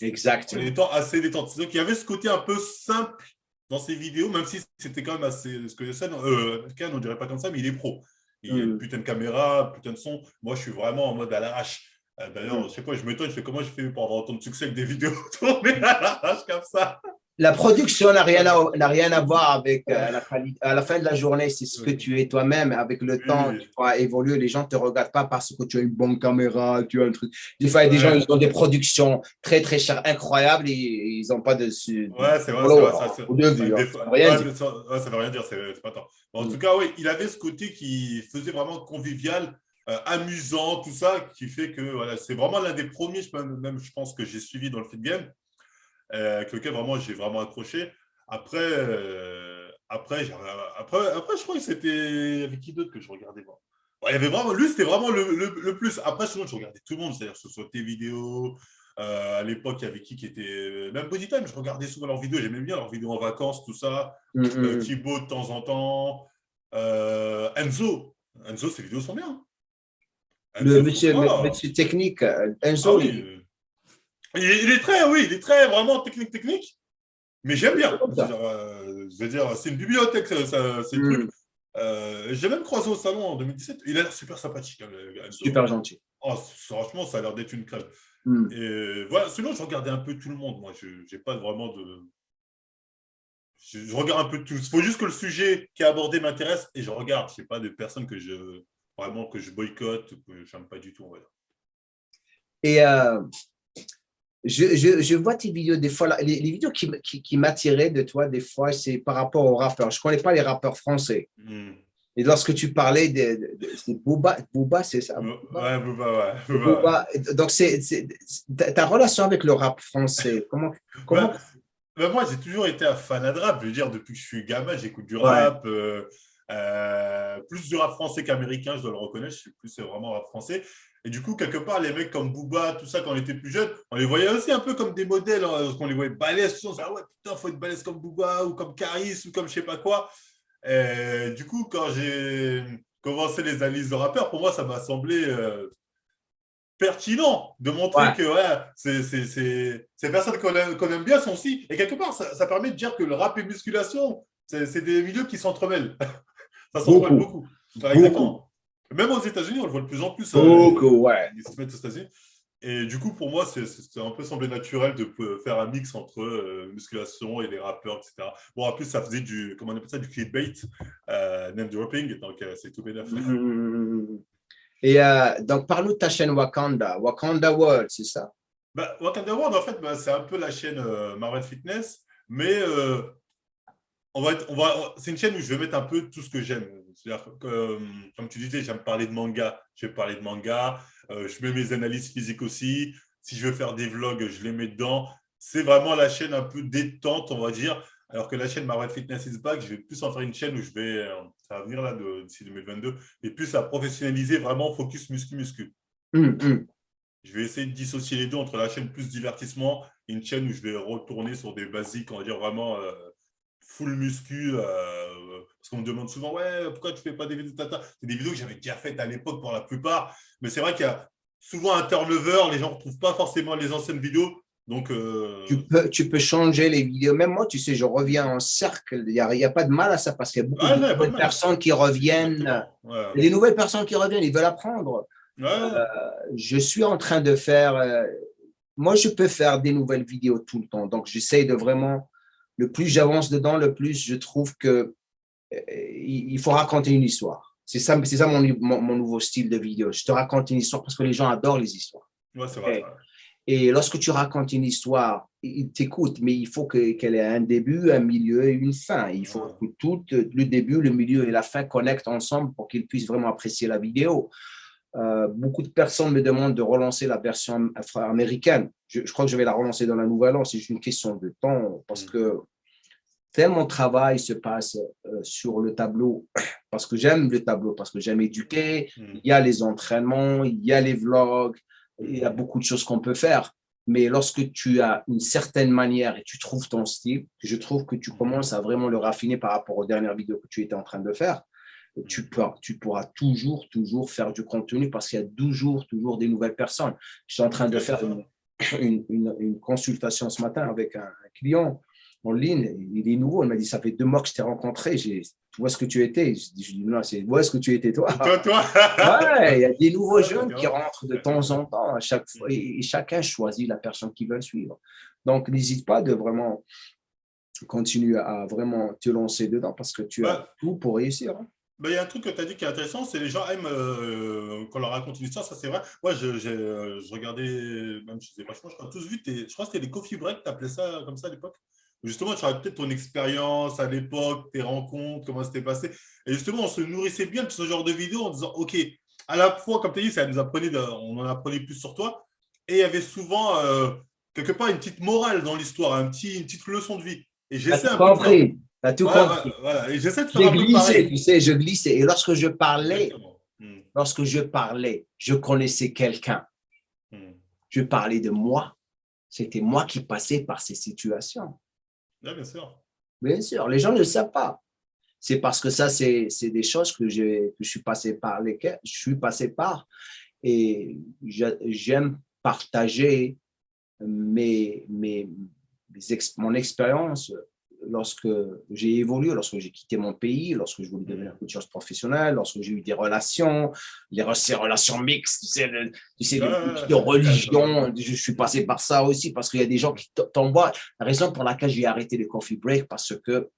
exactement en étant assez détendu donc il y avait ce côté un peu simple dans ses vidéos même si c'était quand même assez ce que j'essaie on dirait pas comme ça mais il est pro il y a une putain de caméra putain de son moi je suis vraiment en mode à l'arrache. D'ailleurs, je sais pas, je m'étonne, je fais comment je fais pour avoir autant de succès avec des vidéos tournées à l'arrache comme ça. La production n'a rien à voir avec la qualité. À la fin de la journée, c'est ce que tu es toi-même. Avec le temps, tu vas évoluer. Les gens ne te regardent pas parce que tu as une bonne caméra, tu as un truc. Des fois, il y a des gens qui ont des productions très, très chères, incroyables et ils n'ont pas de. Ouais, c'est vrai. Ça veut rien dire, c'est pas tant. En tout cas, oui, il avait ce côté qui faisait vraiment convivial. Amusant, tout ça, qui fait que voilà, c'est vraiment l'un des premiers, je pense, que j'ai suivi dans le Fit Game, avec lequel vraiment j'ai vraiment accroché. Après, je crois que c'était avec qui d'autre que je regardais. Il y avait vraiment, lui, c'était vraiment le plus. Après, sinon, je regardais tout le monde, c'est-à-dire que ce soit tes vidéos. À l'époque, il y avait qui était. Même Body Time, je regardais souvent leurs vidéos, j'aimais bien leurs vidéos en vacances, tout ça. Thibaut de temps en temps. Enzo, ses vidéos sont bien. Le monsieur technique, Enzo. Il est très vraiment technique, mais j'aime bien. Je veux dire, c'est une bibliothèque, c'est le truc. J'ai même croisé au salon en 2017. Il a l'air super sympathique. Super gentil. Franchement, ça a l'air d'être une crème. Et voilà, sinon, je regardais un peu tout le monde. Moi, je n'ai pas vraiment de. Je regarde un peu tout. Il faut juste que le sujet qui est abordé m'intéresse et je regarde. Je n'ai pas de personnes que je boycotte, que je n'aime pas du tout, on va dire. Et je vois tes vidéos des fois, les vidéos qui m'attiraient de toi des fois, c'est par rapport aux rappeurs. Je ne connais pas les rappeurs français. Et lorsque tu parlais de Booba, c'est ça? Ouais, Booba. Donc, c'est ta relation avec le rap français. Comment Ben, moi, j'ai toujours été un fan de rap. Je veux dire, depuis que je suis gamin, j'écoute du Ouais, rap, plus du rap français qu'américain, je dois le reconnaître. Je suis plus vraiment rap français. Et du coup, quelque part, les mecs comme Booba, tout ça, quand on était plus jeune, on les voyait aussi un peu comme des modèles. Hein, parce qu'on les voyait balèzes. On se disait, ah ouais, putain, faut être balèze comme Booba ou comme Caris ou comme je sais pas quoi. Et du coup, quand j'ai commencé les analyses de rappeurs, pour moi, ça m'a semblé pertinent de montrer ouais, que ouais, ces personnes qu'on aime bien sont aussi. Et quelque part, ça permet de dire que le rap et musculation, c'est des milieux qui s'entremêlent. Ça s'entremêle beaucoup, beaucoup. Ouais, beaucoup, exactement. Même aux États-Unis, on le voit de plus en plus. beaucoup, ouais. Ils se mettent aux États-Unis. Et du coup, pour moi, c'est un peu semblé naturel de faire un mix entre musculation et les rappeurs, etc. Bon, en plus, ça faisait comment on appelle ça, du clickbait, name dropping, donc c'est tout bénef. Mm. Et donc, parle-nous de ta chaîne Wakanda, Wakanda World, c'est ça? Bah, Wakanda World, en fait, bah, c'est un peu la chaîne Marvel Fitness, mais c'est une chaîne où je vais mettre un peu tout ce que j'aime. C'est-à-dire que, comme tu disais, j'aime parler de manga, je vais parler de manga, je mets mes analyses physiques aussi. Si je veux faire des vlogs, je les mets dedans. C'est vraiment la chaîne un peu détente, on va dire. Alors que la chaîne Marvel Fitness is Back, je vais plus en faire une chaîne où je vais, ça va venir là d'ici 2022, et plus à professionnaliser vraiment focus muscu-muscu. Mm. Je vais essayer de dissocier les deux entre la chaîne plus divertissement et une chaîne où je vais retourner sur des basiques, on va dire vraiment full muscu. Parce qu'on me demande souvent, ouais, pourquoi tu fais pas des vidéos de tata? C'est des vidéos que j'avais déjà faites à l'époque pour la plupart. Mais c'est vrai qu'il y a souvent un turnover, les gens ne retrouvent pas forcément les anciennes vidéos. Donc, Tu peux changer les vidéos. Même moi, tu sais, je reviens en cercle. Il y a pas de mal à ça parce qu'il y a beaucoup ah, de non, il n'y a pas de nouvelles mal. personnes qui reviennent. Exactement. Ouais. Il y a des nouvelles personnes qui reviennent, ils veulent apprendre. Ouais. Je suis en train de faire. Moi, je peux faire des nouvelles vidéos tout le temps. Donc, j'essaye de vraiment. Le plus j'avance dedans, le plus je trouve que il faut raconter une histoire. C'est ça mon nouveau style de vidéo. Je te raconte une histoire parce que les gens adorent les histoires. Ouais, c'est vrai. Okay? Et lorsque tu racontes une histoire, ils t'écoutent, mais il faut qu'elle ait un début, un milieu et une fin. Il faut Ouais. que tout le début, le milieu et la fin connectent ensemble pour qu'ils puissent vraiment apprécier la vidéo. Beaucoup de personnes me demandent de relancer la version américaine. Je crois que je vais la relancer dans la nouvelle an. C'est juste une question de temps parce Mm. que tellement de travail se passe sur le tableau parce que j'aime le tableau, parce que j'aime éduquer. Il Mm. y a les entraînements, il y a les vlogs, il y a Mm. beaucoup de choses qu'on peut faire. Mais lorsque tu as une certaine manière et tu trouves ton style, je trouve que tu Mm. commences à vraiment le raffiner par rapport aux dernières vidéos que tu étais en train de faire. Mm. Tu pourras toujours faire du contenu parce qu'il y a toujours des nouvelles personnes. Je suis en train de Ouais, c'est faire ça. une consultation ce matin avec un client en ligne. Il est nouveau. Il m'a dit, ça fait 2 mois que je t'ai rencontré. Où est-ce que tu étais? Je dis, non, c'est où est-ce que tu étais, toi? Toi. Ouais, il y a des nouveaux Ouais, jeunes qui d'accord. rentrent de temps en temps à chaque fois Mm. et chacun choisit la personne qu'ils veulent suivre. Donc, n'hésite pas de vraiment continuer à vraiment te lancer dedans parce que tu as Bah, tout pour réussir. Hein. il y a un truc que tu as dit qui est intéressant, c'est les gens aiment qu'on leur raconte une histoire, ça c'est vrai. Moi, je regardais, même je sais pas, je crois tous vu, je crois que c'était les coffee break, tu appelais ça comme ça à l'époque. Justement, tu avais peut-être ton expérience à l'époque, tes rencontres, comment c'était passé. Et justement, on se nourrissait bien de ce genre de vidéos en disant, OK, à la fois, comme tu as dit, on en apprenait plus sur toi. Et il y avait souvent, quelque part, une petite morale dans l'histoire, une petite leçon de vie. Et Tu as j'essaie tout un peu de faire. compris. Tu as tout Ouais, ouais, compris. voilà. Et j'essaie de faire J'ai un peu glissé, pareil. tu sais, je glissais. Et Exactement. Mm. lorsque je parlais, je connaissais quelqu'un. Mm. Je parlais de moi. C'était moi qui passais par ces situations. Ouais, bien sûr. Bien sûr, les gens ne le savent pas. C'est parce que ça, c'est des choses que je suis passé par lesquelles je suis passé par et j'aime partager mon expérience lorsque j'ai évolué, lorsque j'ai quitté mon pays, lorsque je voulais Mm. devenir coach professionnel, lorsque j'ai eu des relations, ces relations mixtes, Ouais, de je vois bien. religion, je suis passé par ça aussi parce qu'il y a des gens qui t'envoient. La raison pour laquelle j'ai arrêté les coffee breaks, parce que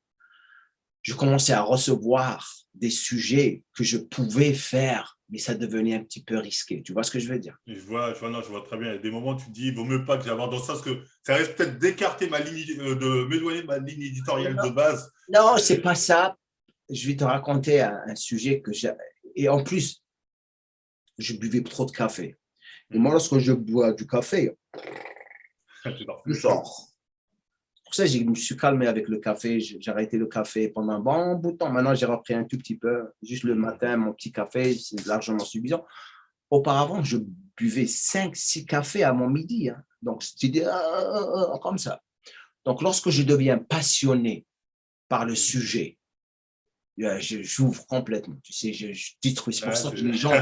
je commençais à recevoir des sujets que je pouvais faire, mais ça devenait un petit peu risqué. Tu vois ce que je veux dire? Non, je vois très bien. Il y a des moments où tu te dis, il vaut mieux pas que j'avance dans ça, parce que ça risque peut-être d'écarter ma ligne, de m'éloigner de ma ligne éditoriale Non, de base. non, c'est pas ça. Je vais te raconter un sujet que j'ai. Et en plus, je buvais trop de café. Et moi, Mm. lorsque je bois du café, Tu t'en je fous. sors. pour ça que je me suis calmé avec le café. J'ai arrêté le café pendant un bon bout de temps. Maintenant, j'ai repris un tout petit peu, juste le matin, mon petit café, c'est largement suffisant. Auparavant, je buvais 5, 6 cafés à mon midi. Hein. Donc, c'était comme ça. Donc, lorsque je deviens passionné par le sujet, j'ouvre complètement. Tu sais, je détruis. C'est pour ça que les gens,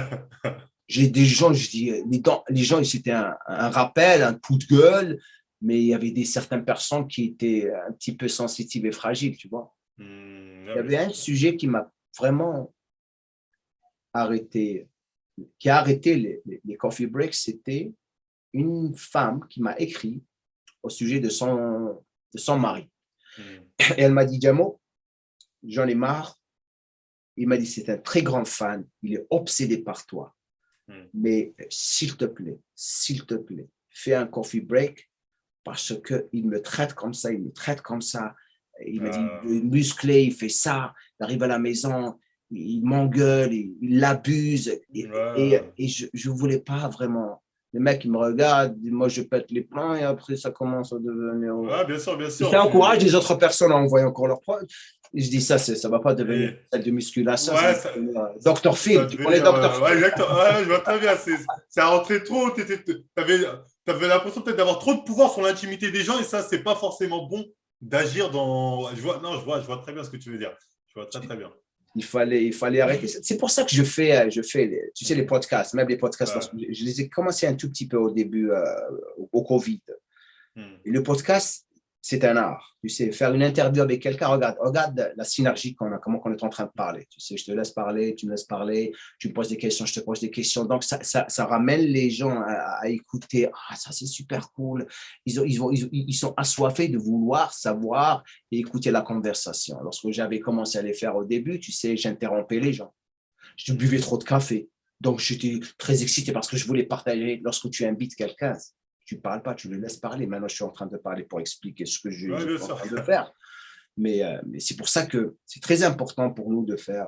j'ai des gens, je dis, les gens, c'était un rappel, un coup de gueule, mais il y avait certaines personnes qui étaient un petit peu sensitives et fragiles, tu vois. Il y avait un sujet qui m'a vraiment arrêté, qui a arrêté les coffee breaks, c'était une femme qui m'a écrit au sujet de son mari. Et elle m'a dit, Jamo, j'en ai marre. Il m'a dit, c'est un très grand fan, il est obsédé par toi. Mais s'il te plaît, fais un coffee break parce qu'il me traite comme ça, il me traite comme ça. Il m'a dit, il est musclé, il fait ça, il arrive à la maison, il m'engueule, il l'abuse. Et je ne voulais pas vraiment. Le mec, il me regarde, moi, je pète les plans et après, ça commence à devenir. Bien sûr, bien sûr. Ça encourage les autres personnes à envoyer encore leurs preuves. Et je dis, ça ne va pas devenir celle de musculation. Ouais, ça Dr. Phil, tu connais Dr. Phil. Ouais, exactement. Ouais, je vois très bien. Ça rentrait trop. Tu avais l'impression peut-être d'avoir trop de pouvoir sur l'intimité des gens et ça, c'est pas forcément bon d'agir dans. Je vois très bien ce que tu veux dire. Je vois très, très bien. Il fallait arrêter. C'est pour ça que je fais tu sais, les podcasts, même les podcasts, je les ai commencé un tout petit peu au début, au Covid. Et le podcast, c'est un art. Tu sais, faire une interview avec quelqu'un, regarde la synergie qu'on a, comment on est en train de parler. Tu sais, je te laisse parler, tu me laisses parler, tu me poses des questions, je te pose des questions. Donc, ça ramène les gens à écouter. Ah, ça, c'est super cool. Ils sont assoiffés de vouloir savoir et écouter la conversation. Lorsque j'avais commencé à les faire au début, tu sais, j'interrompais les gens. Je buvais trop de café. Donc, j'étais très excité parce que je voulais partager. Lorsque tu invites quelqu'un, tu ne parles pas, tu le laisses parler. Maintenant, je suis en train de parler pour expliquer ce que je suis en train de faire. Mais c'est pour ça que c'est très important pour nous de faire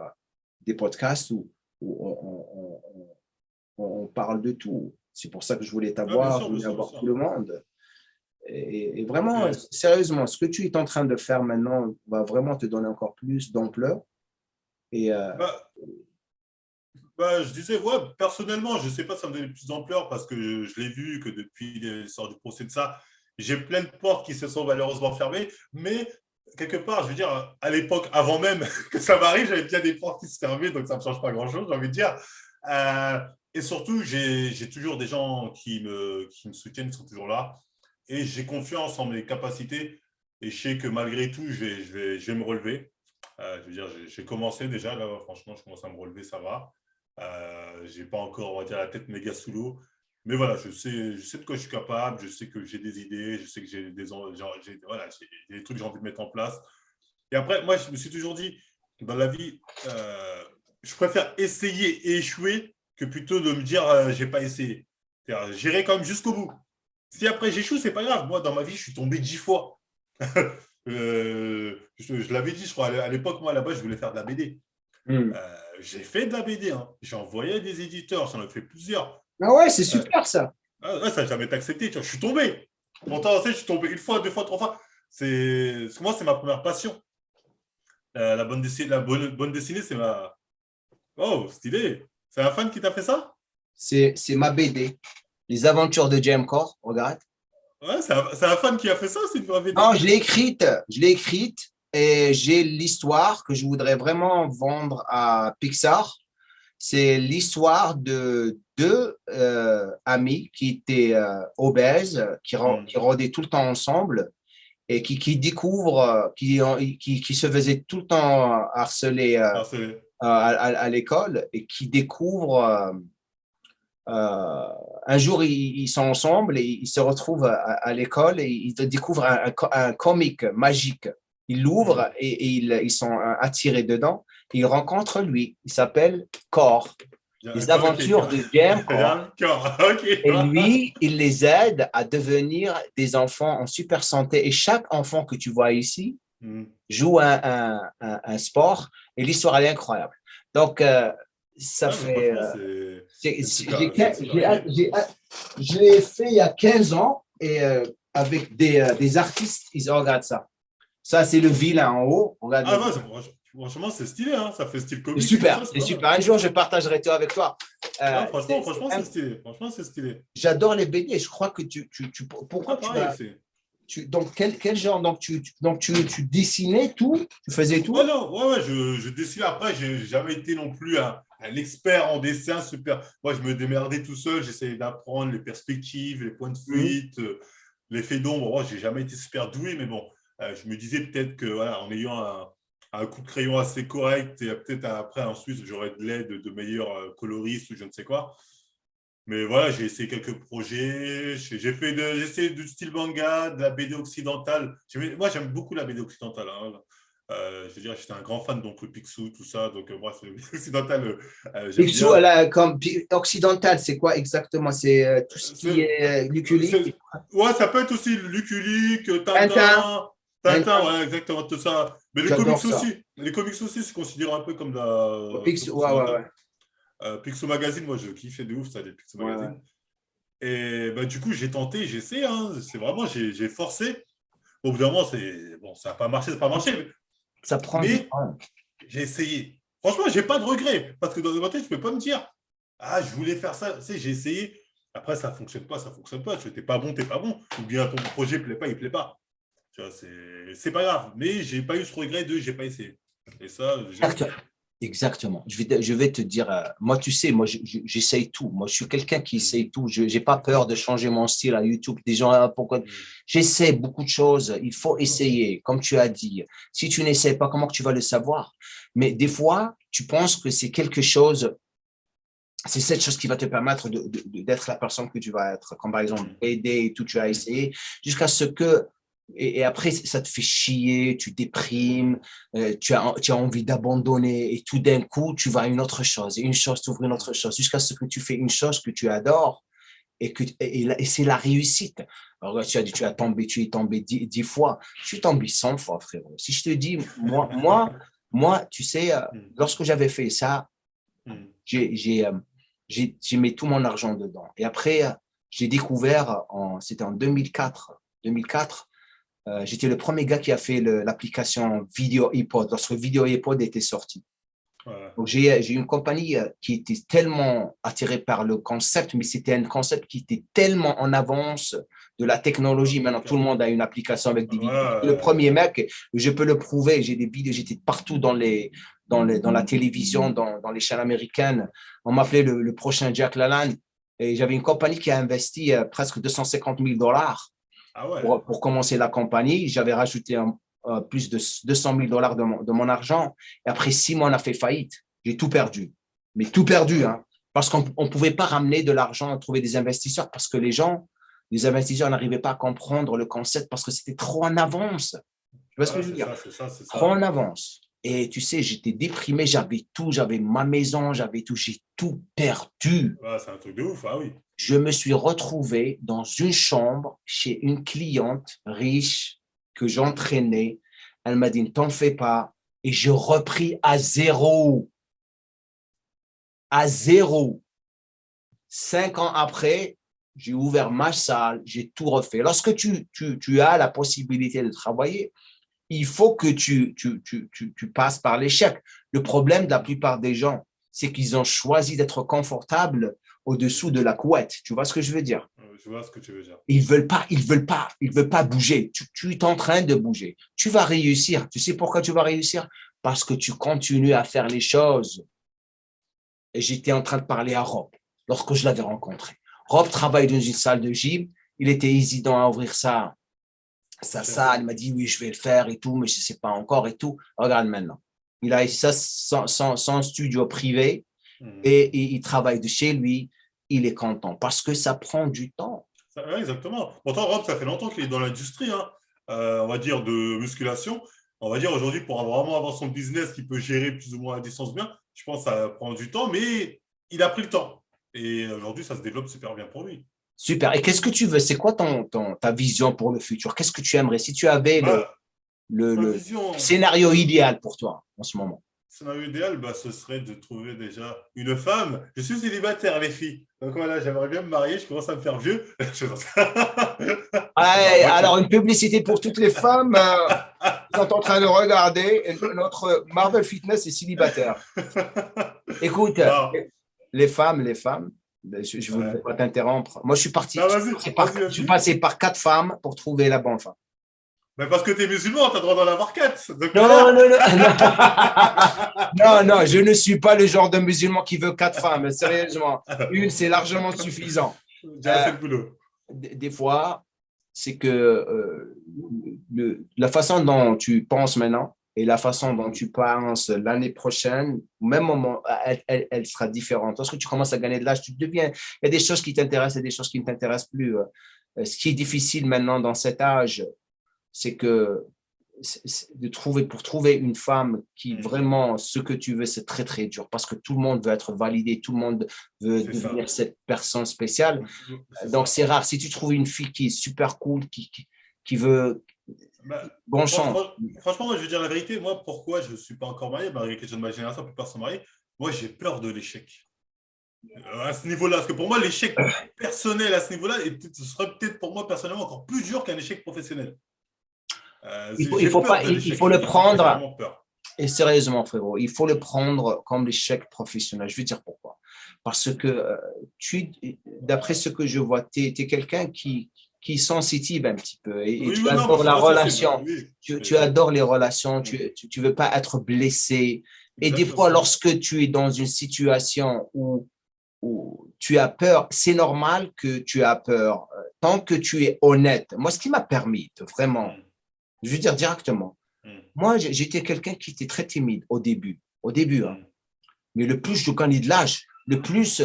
des podcasts où on parle de tout. C'est pour ça que je voulais t'avoir, je voulais avoir tout le monde. Et vraiment, sérieusement, ce que tu es en train de faire maintenant va vraiment te donner encore plus d'ampleur. Et je disais, personnellement, je ne sais pas si ça me donne plus d'ampleur parce que je l'ai vu que depuis l'histoire du procès de ça, j'ai plein de portes qui se sont malheureusement fermées. Mais quelque part, je veux dire, à l'époque, avant même que ça m'arrive, j'avais déjà des portes qui se fermaient, donc ça ne me change pas grand-chose, j'ai envie de dire. Et surtout, j'ai toujours des gens qui me soutiennent, qui sont toujours là. Et j'ai confiance en mes capacités. Et je sais que malgré tout, je vais me relever. Je veux dire, j'ai commencé déjà, là, franchement, je commence à me relever, ça va. Je n'ai pas encore, on va dire, la tête méga sous l'eau. Mais voilà, je sais de quoi je suis capable, je sais que j'ai des idées, je sais que j'ai des trucs que j'ai envie de mettre en place. Et après, moi, je me suis toujours dit, dans la vie, je préfère essayer et échouer que plutôt de me dire, je n'ai pas essayé. J'irai quand même jusqu'au bout. Si après j'échoue, ce n'est pas grave. Moi, dans ma vie, je suis tombé 10 fois. Je l'avais dit, je crois, à l'époque, moi, là-bas, je voulais faire de la BD. J'ai fait de la BD, hein. J'ai envoyé des éditeurs, j'en ai fait plusieurs. Ah ouais, c'est super ça. Ça n'a jamais été accepté. Je suis tombé. Pourtant, je suis tombé 1 fois, 2 fois, 3 fois. Moi, c'est ma première passion. La bande dessinée, c'est ma. Oh, stylé. C'est un fan qui t'a fait ça? C'est ma BD. Les aventures de James Core, regarde. Ouais, c'est un fan qui a fait ça, c'est une vraie BD. Non, je l'ai écrite et j'ai l'histoire que je voudrais vraiment vendre à Pixar. C'est l'histoire de 2 amis qui étaient obèses, qui rôdaient tout le temps ensemble et qui découvrent, qui se faisaient tout le temps harceler à l'école et qui découvrent un jour, ils sont ensemble et ils se retrouvent à l'école et ils découvrent un comic magique. Ils l'ouvrent et ils sont attirés dedans. Et ils rencontrent lui. Il s'appelle Core. Les aventures de James Core. Et lui, il les aide à devenir des enfants en super santé. Et chaque enfant que tu vois ici joue un sport. Et l'histoire, elle est incroyable. Donc, ça fait. Je l'ai fait il y a 15 ans et avec des artistes, ils regardent ça. Ça, c'est le vilain en haut. Regarde Ah ouais, franchement, c'est stylé, hein. Ça fait style c'est comics et tout super, ça, c'est c'est pas mal. super. Un jour, je partagerai tout avec toi. Non, C'est franchement, c'est stylé. Franchement, c'est stylé. J'adore les BD. Je crois que pourquoi Ah, tu pareil as, aussi. donc quel genre, donc tu dessinais tout, tu faisais Ouais, tout? non, ouais, je dessine. Après, j'ai jamais été non plus un expert en dessin super. Moi, je me démerdais tout seul. J'essayais d'apprendre les perspectives, les points de Mhm. fuite, l'effet d'ombre. Moi, j'ai jamais été super doué, mais bon, je me disais peut-être que voilà, en ayant un coup de crayon assez correct et peut-être après, ensuite, j'aurais de l'aide de meilleurs coloristes ou je ne sais quoi. Mais voilà, j'ai essayé quelques projets. J'ai essayé du style manga, de la BD occidentale. Moi, j'aime beaucoup la BD occidentale, hein. Je veux dire, j'étais un grand fan donc le Picsou, tout ça. Donc, moi, c'est occidental, j'aime Picsou, bien. comme occidental, c'est quoi exactement? C'est tout ce qui est Luculique, C'est- Ouais, ça peut être aussi Lucky Luke, Tintin, Tintin, Tintin, ouais, exactement, tout ça. Mais les comics j'adore ça. aussi. Les comics aussi, c'est considéré un peu comme Picsou, truc ouais, ouais, occidental. ouais. Picsou Magazine, moi, je kiffais de ouf ça, les Picsou Ouais, ouais. Magazine. Et bah, du coup, j'ai tenté, j'ai essayé, hein. C'est vraiment, j'ai forcé. Au bout d'un moment, bon, ça n'a pas marché, ça n'a pas marché, Ça prend du mais temps. j'ai essayé. Franchement, j'ai pas de regrets parce que dans ma tête, je peux pas me dire, ah, je voulais faire ça. Tu sais, j'ai essayé. Après, ça fonctionne pas, ça fonctionne pas. Tu n'es pas bon, t'es pas bon. Ou bien ton projet plaît pas, il plaît pas. Tu vois, c'est pas grave. Mais j'ai pas eu ce regret de j'ai pas essayé. Et ça, j'aime bien. Exactement. Je vais te dire, moi, tu sais, moi, j'essaye tout. Moi, je suis quelqu'un qui Mm. essaye tout. Je n'ai pas peur de changer mon style à YouTube. Des gens, ah, pourquoi? Mm. J'essaie beaucoup de choses. Il faut Non. essayer, comme tu as dit. Si tu n'essaies pas, comment que tu vas le savoir? Mais des fois, tu penses que c'est quelque chose, c'est cette chose qui va te permettre d'être la personne que tu vas être. Comme par exemple, Mm. aider et tout, tu as Mm. essayé, jusqu'à ce que et après, ça te fait chier, tu déprimes, tu as envie d'abandonner et tout d'un coup, tu vas à une autre chose et une chose t'ouvre une Mm. autre chose jusqu'à ce que tu fais une chose que tu adores et c'est la réussite. Alors, tu as dit, tu es tombé 10 fois. Je suis tombé 100 fois, frérot. Si je te dis, moi, tu sais, Mm. lorsque j'avais fait ça, Mm. j'ai mis tout mon argent dedans. Et après, j'ai découvert, c'était en 2004, j'étais le premier gars qui a fait l'application Video iPod lorsque Video iPod était sorti. Voilà. Donc, j'ai une compagnie qui était tellement attirée par le concept, mais c'était un concept qui était tellement en avance de la technologie. Maintenant, tout le monde a une application avec des vidéos. J'étais le premier mec, je peux le prouver. J'ai des vidéos, j'étais partout dans la télévision, dans les chaînes américaines. On m'appelait le prochain Jack Lalanne. Et j'avais une compagnie qui a investi presque 250 000 dollars Ah ouais. pour commencer la compagnie. J'avais rajouté plus de 200 000 dollars de mon argent. Et après 6 mois, on a fait faillite. J'ai tout perdu. Mais tout perdu, Ouais. hein, parce qu'on ne pouvait pas ramener de l'argent, trouver des investisseurs, parce que les investisseurs n'arrivaient pas à comprendre le concept parce que c'était trop en avance. Tu vois ce que Ouais, je veux c'est dire? ça, c'est ça, c'est Trop ça. en avance. Et tu sais, j'étais déprimé, j'avais tout, j'avais ma maison, j'avais tout, j'ai tout perdu. Ouais, c'est un truc de ouf, ah oui. Je me suis retrouvé dans une chambre chez une cliente riche que j'entraînais. Elle m'a dit, ne t'en fais pas. Et je repris à zéro. À zéro. 5 ans après, j'ai ouvert ma salle, j'ai tout refait. Lorsque tu as la possibilité de travailler, il faut que tu passes par l'échec. Le problème de la plupart des gens, c'est qu'ils ont choisi d'être confortables au-dessous de la couette. Tu vois ce que je veux dire? Je vois ce que tu veux dire. Ils veulent pas bouger. Tu es en train de bouger. Tu vas réussir. Tu sais pourquoi tu vas réussir? Parce que tu continues à faire les choses. Et j'étais en train de parler à Rob lorsque je l'avais rencontré. Rob travaille dans une salle de gym. Il était hésitant à ouvrir sa salle. Il m'a dit oui, je vais le faire et tout, mais je ne sais pas encore et tout. Regarde maintenant. Il a son studio privé Mhm. et il travaille de chez lui. Il est content parce que ça prend du temps. Ouais, exactement. Pourtant, Rob, ça fait longtemps qu'il est dans l'industrie, hein, on va dire, de musculation. On va dire aujourd'hui, pour vraiment avoir son business qu'il peut gérer plus ou moins à distance bien, je pense que ça prend du temps, mais il a pris le temps. Et aujourd'hui, ça se développe super bien pour lui. Super. Et qu'est-ce que tu veux? C'est quoi ta vision pour le futur? Qu'est-ce que tu aimerais si tu avais Bah, ma le vision, scénario idéal pour toi en ce moment? scénario idéal, bah, ce serait de trouver déjà une femme. Je suis célibataire, les filles. Donc voilà, j'aimerais bien me marier. Je commence à me faire vieux. Ouais, alors, une publicité pour toutes les femmes qui sont en train de regarder. Notre Marvel Fitness est célibataire. Écoute, Non. les femmes, je ne voudrais Ouais. pas t'interrompre. Moi, Non, vas-y, vas-y, je suis vas-y. passé par 4 femmes pour trouver la bonne femme. Mais parce que tu es musulman, tu as le droit d'en avoir 4. Donc Non, voilà. non, non, non, non, je ne suis pas le genre de musulman qui veut 4 femmes. Sérieusement, une, c'est largement suffisant. J'ai assez de boulot. Des fois, c'est que la façon dont tu penses maintenant et la façon dont tu penses l'année prochaine, au même moment, elle sera différente. Lorsque tu commences à gagner de l'âge, il y a des choses qui t'intéressent et des choses qui ne t'intéressent plus. Ce qui est difficile maintenant dans cet âge, c'est que pour trouver une femme qui vraiment ce que tu veux, c'est très très dur parce que tout le monde veut être validé, tout le monde veut devenir cette personne spéciale. Donc c'est rare. Si tu trouves une fille qui est super cool, qui veut bon chance. Franchement, moi, je veux dire la vérité. Moi, pourquoi je ne suis pas encore marié, malgré les questions de ma génération, plus personne mariée. Moi, j'ai peur de l'échec. À ce niveau-là, parce que pour moi, l'échec personnel à ce niveau-là, ce serait peut-être pour moi personnellement encore plus dur qu'un échec professionnel. Il faut le prendre, et sérieusement frérot, il faut le prendre comme l'échec professionnel. Je vais dire pourquoi. Parce que d'après ce que je vois, tu es quelqu'un qui est sensitive un petit peu et tu adores la relation. Tu adores les relations, tu ne veux pas être blessé. Et des fois, lorsque tu es dans une situation où tu as peur, c'est normal que tu as peur. Tant que tu es honnête. Moi, ce qui m'a permis de vraiment, je veux dire directement, moi, j'étais quelqu'un qui était très timide au début. Hein. Mais le plus je gagnais de l'âge, le plus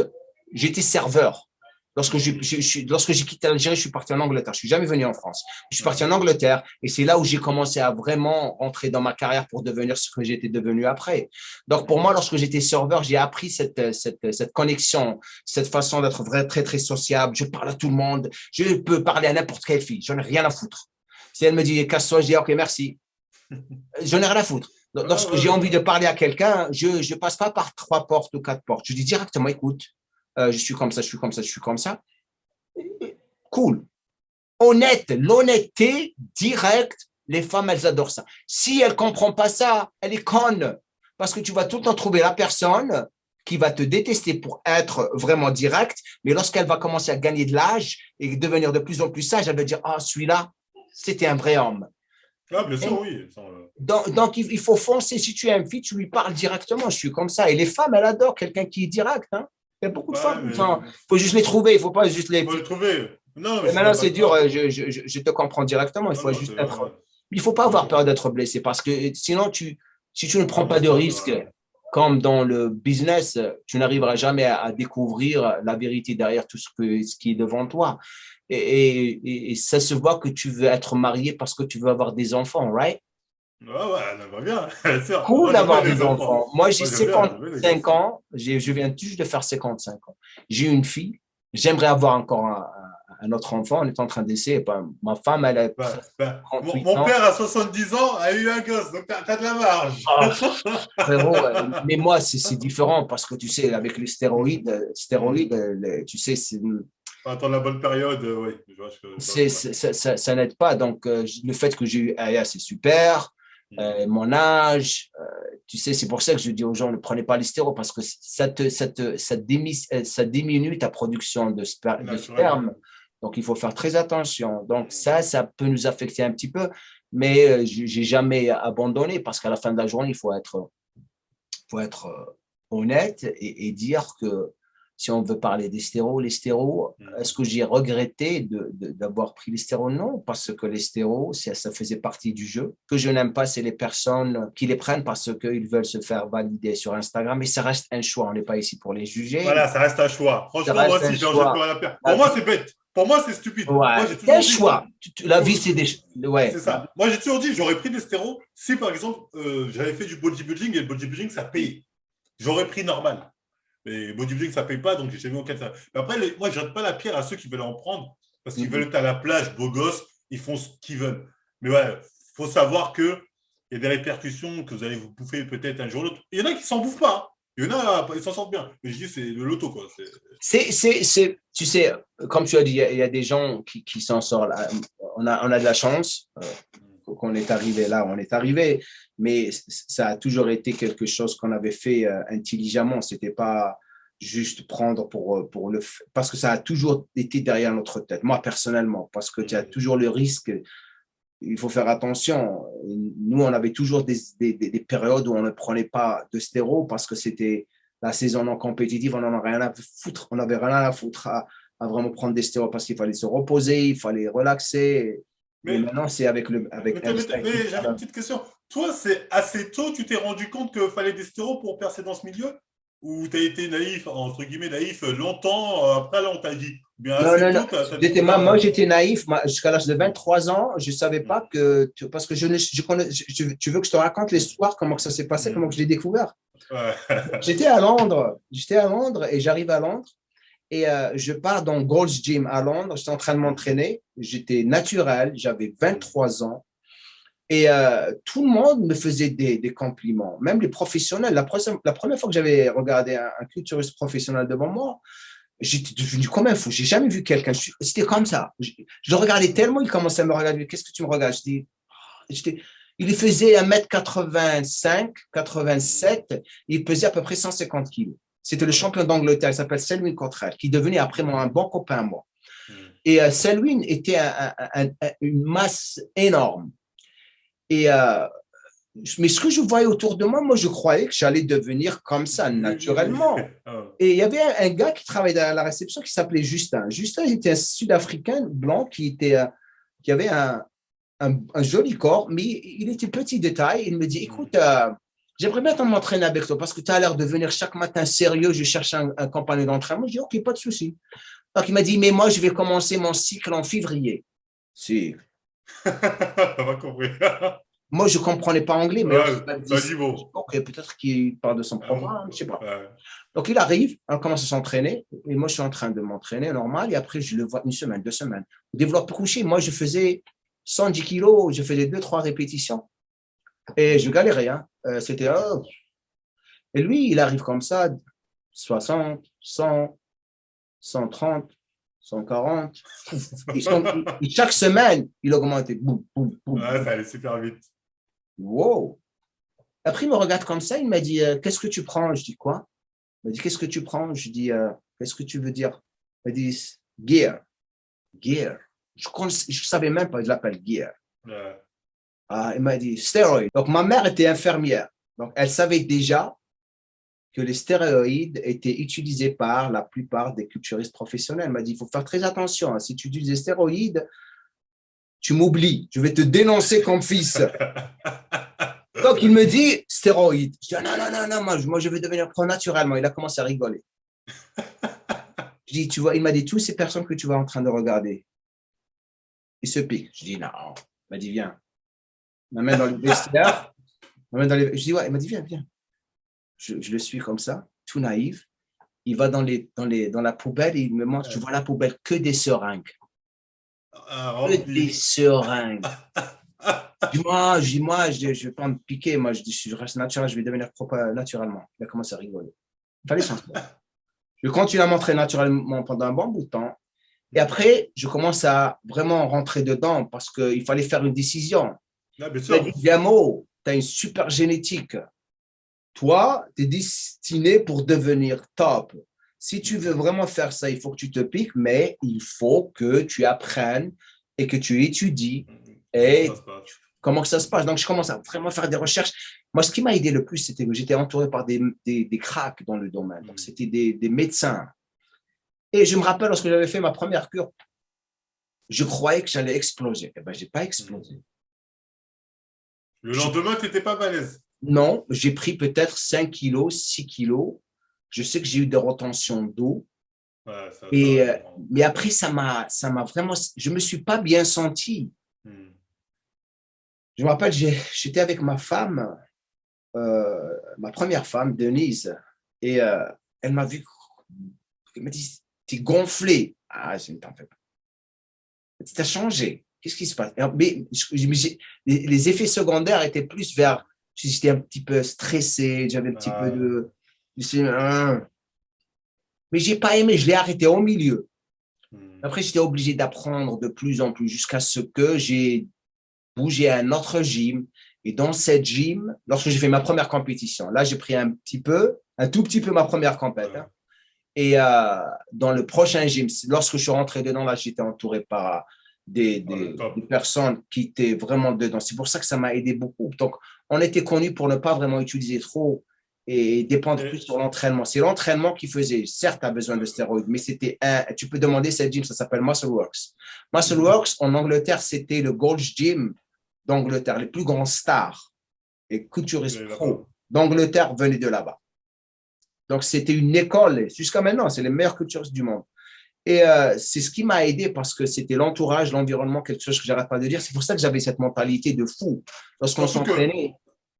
j'étais serveur. Lorsque j'ai quitté l'Algérie, je suis parti en Angleterre. Je suis jamais venu en France. Je suis parti en Angleterre et c'est là où j'ai commencé à vraiment rentrer dans ma carrière pour devenir ce que j'étais devenu après. Donc, pour moi, lorsque j'étais serveur, j'ai appris cette connexion, cette façon d'être très, très sociable. Je parle à tout le monde. Je peux parler à n'importe quelle fille. J'en ai rien à foutre. Si elle me dit casse-toi, je dis OK, merci. J'en ai rien à foutre. Lorsque j'ai envie de parler à quelqu'un, je ne passe pas par 3 portes ou 4 portes. Je dis directement, écoute, je suis comme ça, je suis comme ça, je suis comme ça. Cool. Honnête, l'honnêteté directe, les femmes, elles adorent ça. Si elle ne comprend pas ça, elle est conne. Parce que tu vas tout le temps trouver la personne qui va te détester pour être vraiment direct, mais lorsqu'elle va commencer à gagner de l'âge et devenir de plus en plus sage, elle va dire, ah, celui-là, c'était un vrai homme. Ah, bien sûr, oui. Donc, il faut foncer. Si tu es une fille, tu lui parles directement. Je suis comme ça. Et les femmes, elles adorent quelqu'un qui est direct. Hein. Il y a beaucoup de femmes. Il faut juste les trouver. Il ne faut pas juste les. Il faut les trouver. Non, mais maintenant, c'est dur. Je te comprends directement. Il faut juste être. Il ne faut pas avoir peur d'être blessé parce que sinon, si tu ne prends pas de risque, comme dans le business, tu n'arriveras jamais à découvrir la vérité derrière tout ce qui est devant toi. Et ça se voit que tu veux être marié parce que tu veux avoir des enfants, right? Ouais, ça va bien. Cool d'avoir des enfants. Moi, j'ai 55 ans. Je viens juste de faire 55 ans. J'ai une fille. J'aimerais avoir encore un autre enfant. On est en train d'essayer. Ma femme, elle a 38 ans. Mon père, à 70 ans, a eu un gosse. Donc, tu as de la marge. Frérot, mais moi, c'est différent parce que tu sais, avec les stéroïdes, tu sais, c'est. Attends la bonne période, oui. Ça n'aide pas. Donc, le fait que j'ai eu Aya, c'est super. Mon âge, tu sais, c'est pour ça que je dis aux gens, ne prenez pas les stéroïdes parce que ça diminue ta production de sperme. Donc, il faut faire très attention. Donc, ça peut nous affecter un petit peu, mais je n'ai jamais abandonné parce qu'à la fin de la journée, il faut être honnête et dire que si on veut parler des stérols, est-ce que j'ai regretté d'avoir pris les stérols? Non, parce que les stérols, ça faisait partie du jeu. Ce que je n'aime pas, c'est les personnes qui les prennent parce qu'ils veulent se faire valider sur Instagram. Mais ça reste un choix. On n'est pas ici pour les juger. Voilà, ça reste un choix. Franchement, moi aussi, j'en jette pas la pierre. Pour moi, c'est bête. Pour moi, c'est stupide. Ouais, c'est un choix. La vie, c'est des... Ouais. C'est ça. Moi, j'ai toujours dit, j'aurais pris des stérols si, par exemple, j'avais fait du bodybuilding et le bodybuilding, ça paye. J'aurais pris normal. Mais bodybuilding, ça ne paye pas, donc j'ai jamais aucun. Mais après, moi, je ne jette pas la pierre à ceux qui veulent en prendre, parce qu'ils veulent être à la plage, beaux gosses, ils font ce qu'ils veulent. Mais ouais, il faut savoir qu'il y a des répercussions, que vous allez vous bouffer peut-être un jour ou l'autre. Il y en a qui ne s'en bouffent pas. Hein. Il y en a, ils s'en sortent bien. Mais je dis, c'est le loto, quoi. Tu sais, comme tu as dit, il y a des gens qui s'en sortent. on a de la chance qu'on est arrivé là où on est arrivé, mais ça a toujours été quelque chose qu'on avait fait intelligemment. C'était pas juste prendre pour le... Parce que ça a toujours été derrière notre tête, moi personnellement, parce que tu as toujours le risque, il faut faire attention. Nous, on avait toujours des périodes où on ne prenait pas de stéro parce que c'était la saison non compétitive, on n'en a rien à foutre. On n'avait rien à foutre à vraiment prendre des stéroïdes parce qu'il fallait se reposer, il fallait relaxer. Mais maintenant, c'est avec mais j'avais une petite question. Toi, c'est assez tôt, tu t'es rendu compte qu'il fallait des stéroïdes pour percer dans ce milieu? Ou tu as été naïf, entre guillemets naïf, longtemps, après là, on t'a dit? Bien Non, assez non, non. tôt, Moi, j'étais naïf. Jusqu'à l'âge de 23 ans, je ne savais pas que. Parce que tu veux que je te raconte l'histoire, comment que ça s'est passé, comment que je l'ai découvert. Ouais. J'étais à Londres et j'arrive à Londres et je pars dans Gold's Gym à Londres. J'étais en train de m'entraîner. J'étais naturel, j'avais 23 ans et tout le monde me faisait des compliments, même les professionnels. La première fois que j'avais regardé un culturiste professionnel devant moi, j'étais devenu comme un fou. J'ai jamais vu quelqu'un. C'était comme ça. Je le regardais tellement, il commençait à me regarder. Qu'est-ce que tu me regardes? Il faisait 1m85, 87. Il pesait à peu près 150 kilos. C'était le champion d'Angleterre. Il s'appelle Selwyn Cottrell, qui devenait après moi un bon copain à moi. Et Selwyn était une masse énorme. Et mais ce que je voyais autour de moi, moi, je croyais que j'allais devenir comme ça, naturellement. Et il y avait un gars qui travaillait à la réception qui s'appelait Justin. Justin était un Sud-Africain blanc qui avait un joli corps, mais il était petit de taille. Il me dit, écoute, j'aimerais bien m'entraîner avec toi parce que tu as l'air de venir chaque matin sérieux. Je cherche un compagnon d'entraînement. Je dis, OK, pas de souci. Donc, il m'a dit, mais moi, je vais commencer mon cycle en février. Si. Pas compris. Moi, je ne comprenais pas anglais, mais OK, peut-être qu'il parle de son programme, je ne sais pas. Donc, il arrive, on commence à s'entraîner, et moi, je suis en train de m'entraîner normal, et après, je le vois une semaine, 2 semaines. Développé couché, moi, je faisais 110 kilos, je faisais 2-3 répétitions, et je galérais. Hein. C'était... Et lui, il arrive comme ça, 60, 100, 130, 140. Et chaque semaine, il augmentait. Boum, boum, boum. Ça allait super vite. Wow! Après, il me regarde comme ça, il m'a dit, qu'est-ce que tu prends? Je dis, quoi? Il m'a dit, qu'est-ce que tu prends? Je dis, qu'est-ce que tu veux dire? Il m'a dit, gear. Gear. Je ne savais même pas, je l'appelle gear. Il m'a dit, stéroïdes. Donc, ma mère était infirmière. Donc, elle savait déjà que les stéroïdes étaient utilisés par la plupart des culturistes professionnels. Elle m'a dit, il faut faire très attention. Hein. Si tu utilises des stéroïdes, tu m'oublies. Je vais te dénoncer comme fils. Donc, il me dit, stéroïdes. Je dis, non, moi, je vais devenir pro naturellement. Il a commencé à rigoler. Je dis, tu vois, il m'a dit, toutes ces personnes que tu vas en train de regarder, ils se piquent. Je dis, non. Il m'a dit, viens. Il m'amène dans le vestiaire. Je dis, ouais, il m'a dit, viens. Je le suis comme ça, tout naïf. Il va dans la poubelle et il me montre, tu vois la poubelle, que des seringues. Que des seringues. Moi, je ne vais pas me piquer. Moi, je dis, je reste naturel, je vais devenir propre naturellement. Il a commencé à rigoler. Il fallait s'en faire. Je continue à m'entraîner naturellement pendant un bon bout de temps. Et après, je commence à vraiment rentrer dedans parce qu'il fallait faire une décision. Diamo, tu as une super génétique. Toi, tu es destiné pour devenir top. Si tu veux vraiment faire ça, il faut que tu te piques, mais il faut que tu apprennes et que tu étudies. Et comment que ça se passe. Donc, je commence à vraiment faire des recherches. Moi, ce qui m'a aidé le plus, c'était que j'étais entouré par des cracks dans le domaine. Donc, c'était des médecins. Et je me rappelle, lorsque j'avais fait ma première cure, je croyais que j'allais exploser. Eh bien, je n'ai pas explosé. Le lendemain, tu n'étais pas balèze. Non, j'ai pris peut-être 5 kilos, 6 kilos. Je sais que j'ai eu des retentions d'eau. Mais après, ça m'a vraiment... Je ne me suis pas bien senti. Je me rappelle, j'étais avec ma femme, ma première femme, Denise, et elle m'a vu, elle m'a dit, t'es gonflé. Je ne t'en fais pas. T'as changé. Qu'est-ce qui se passe? Mais les effets secondaires étaient plus vers, j'étais un petit peu stressé, j'avais un petit peu de... Mais je n'ai pas aimé, je l'ai arrêté au milieu. Après, j'étais obligé d'apprendre de plus en plus jusqu'à ce que j'ai bougé à un autre gym. Et dans cette gym, lorsque j'ai fait ma première compétition, là, j'ai pris un tout petit peu ma première compétition. Hein. Et dans le prochain gym, lorsque je suis rentré dedans, là, j'étais entouré par des personnes qui étaient vraiment dedans. C'est pour ça que ça m'a aidé beaucoup. Donc, on était connus pour ne pas vraiment utiliser trop et dépendre plus sur l'entraînement. C'est l'entraînement qui faisait. Certes, tu as besoin de stéroïdes, mais tu peux demander cette gym, ça s'appelle Muscleworks. Muscleworks, en Angleterre, c'était le Gold's Gym d'Angleterre. Les plus grands stars et couturistes pro d'Angleterre venaient de là-bas. Donc, c'était une école. Jusqu'à maintenant, c'est les meilleurs culturistes du monde. Et c'est ce qui m'a aidé parce que c'était l'entourage, l'environnement, quelque chose que j'arrête pas de dire. C'est pour ça que j'avais cette mentalité de fou. Lorsqu'on s'entraînait.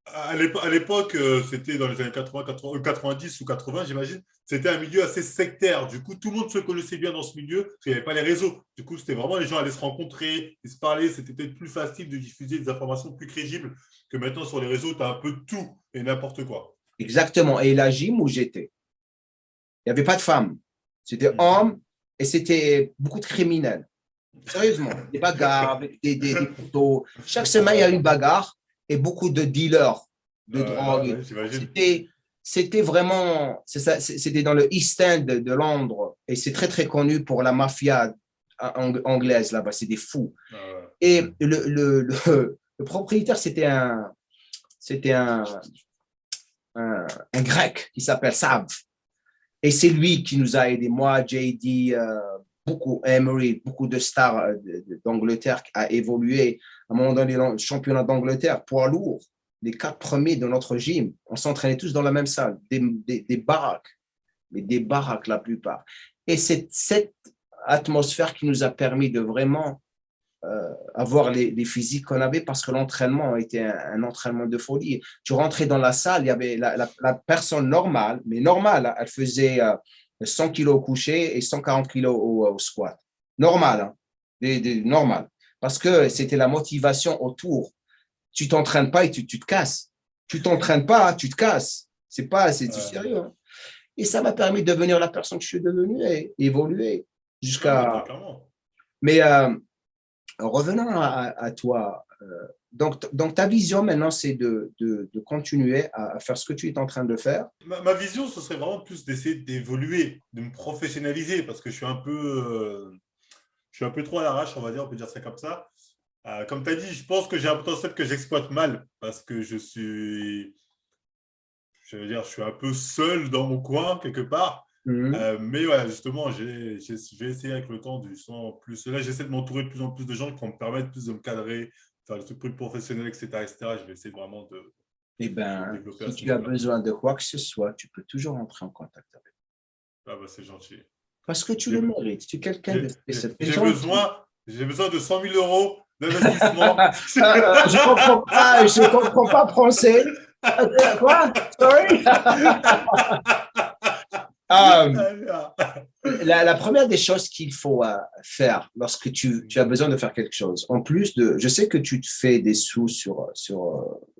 À l'époque, c'était dans les années 90 ou 80, j'imagine, c'était un milieu assez sectaire. Du coup, tout le monde se connaissait bien dans ce milieu parce qu'il n'y avait pas les réseaux. Du coup, c'était vraiment les gens allaient se rencontrer, ils se parlaient. C'était peut-être plus facile de diffuser des informations plus crédibles que maintenant sur les réseaux, tu as un peu de tout et n'importe quoi. Exactement. Et la gym où j'étais, il n'y avait pas de femmes. C'était hommes et c'était beaucoup de criminels. Sérieusement, des bagarres avec des couteaux. Chaque semaine, il y a une bagarre et beaucoup de dealers de drogue. C'était vraiment, c'était dans le East End de Londres et c'est très, très connu pour la mafia anglaise là-bas. C'est des fous. Et le propriétaire, c'était un grec qui s'appelle Sav. Et c'est lui qui nous a aidés. Moi, JD, beaucoup, Emery, beaucoup de stars d'Angleterre a évolué. À un moment donné, le championnat d'Angleterre, poids lourd, les 4 premiers de notre gym, on s'entraînait tous dans la même salle, des baraques, mais des baraques la plupart. Et c'est cette atmosphère qui nous a permis de vraiment avoir les physiques qu'on avait parce que l'entraînement était un entraînement de folie. Tu rentrais dans la salle, il y avait la personne normale, mais normale, elle faisait 100 kilos au coucher et 140 kilos au squat. Normal, hein, normal. Parce que c'était la motivation autour. Tu t'entraînes pas et tu te casses. Tu t'entraînes pas, tu te casses. C'est sérieux. Hein. Et ça m'a permis de devenir la personne que je suis devenue et évoluer jusqu'à. Mais revenons à toi. Donc, ta vision maintenant, c'est de continuer à faire ce que tu es en train de faire. Ma vision, ce serait vraiment plus d'essayer d'évoluer, de me professionnaliser, parce que je suis un peu trop à l'arrache, on va dire, on peut dire ça comme ça. Comme tu as dit, je pense que j'ai un potentiel que j'exploite mal, parce que je suis un peu seul dans mon coin, quelque part. Mais voilà, justement, j'ai essayé avec le temps du sang plus. Là, j'essaie de m'entourer de plus en plus de gens qui vont me permettre plus de me cadrer, faire des trucs plus professionnels, etc., etc. Je vais essayer vraiment de. Eh bien, si tu as besoin de quoi que ce soit, tu peux toujours entrer en contact avec moi. Ah bah, c'est gentil. parce que tu le mérites. Tu es quelqu'un de spécial. J'ai besoin de 100 000 euros d'investissement. Je comprends pas français. Quoi? Sorry? La première des choses qu'il faut faire lorsque tu as besoin de faire quelque chose, en plus de, je sais que tu te fais des sous sur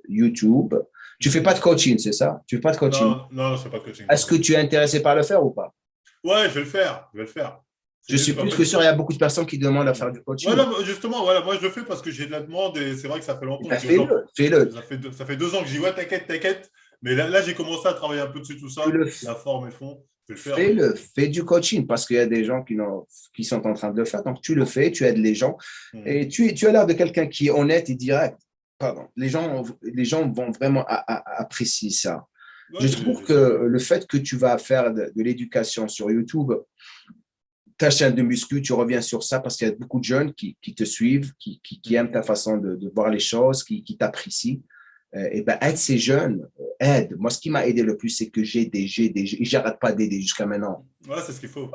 YouTube. Tu fais pas de coaching, c'est ça? Tu fais pas de coaching? Non, je fais pas de coaching. Est-ce que tu es intéressé par le faire ou pas? Ouais, je vais le faire. Je suis plus que sûr, il y a beaucoup de personnes qui demandent à faire du coaching. Ouais, non, justement, voilà, moi je le fais parce que j'ai de la demande et c'est vrai que ça fait longtemps. Fais-le. Ça fait 2 ans que j'y vois, t'inquiète. Mais là j'ai commencé à travailler un peu dessus, tout ça, la forme et fond. Fais du coaching parce qu'il y a des gens qui sont en train de le faire. Donc, tu le fais, tu aides les gens. Et tu as l'air de quelqu'un qui est honnête et direct. Pardon. Les gens vont vraiment apprécier ça. Ouais, je trouve que le fait que tu vas faire de l'éducation sur YouTube, ta chaîne de muscu, tu reviens sur ça parce qu'il y a beaucoup de jeunes qui te suivent, qui aiment ta façon de voir les choses, qui t'apprécient. Et ben, aide ces jeunes, aide. Moi, ce qui m'a aidé le plus, c'est que j'arrête pas d'aider jusqu'à maintenant. Ouais, c'est ce qu'il faut.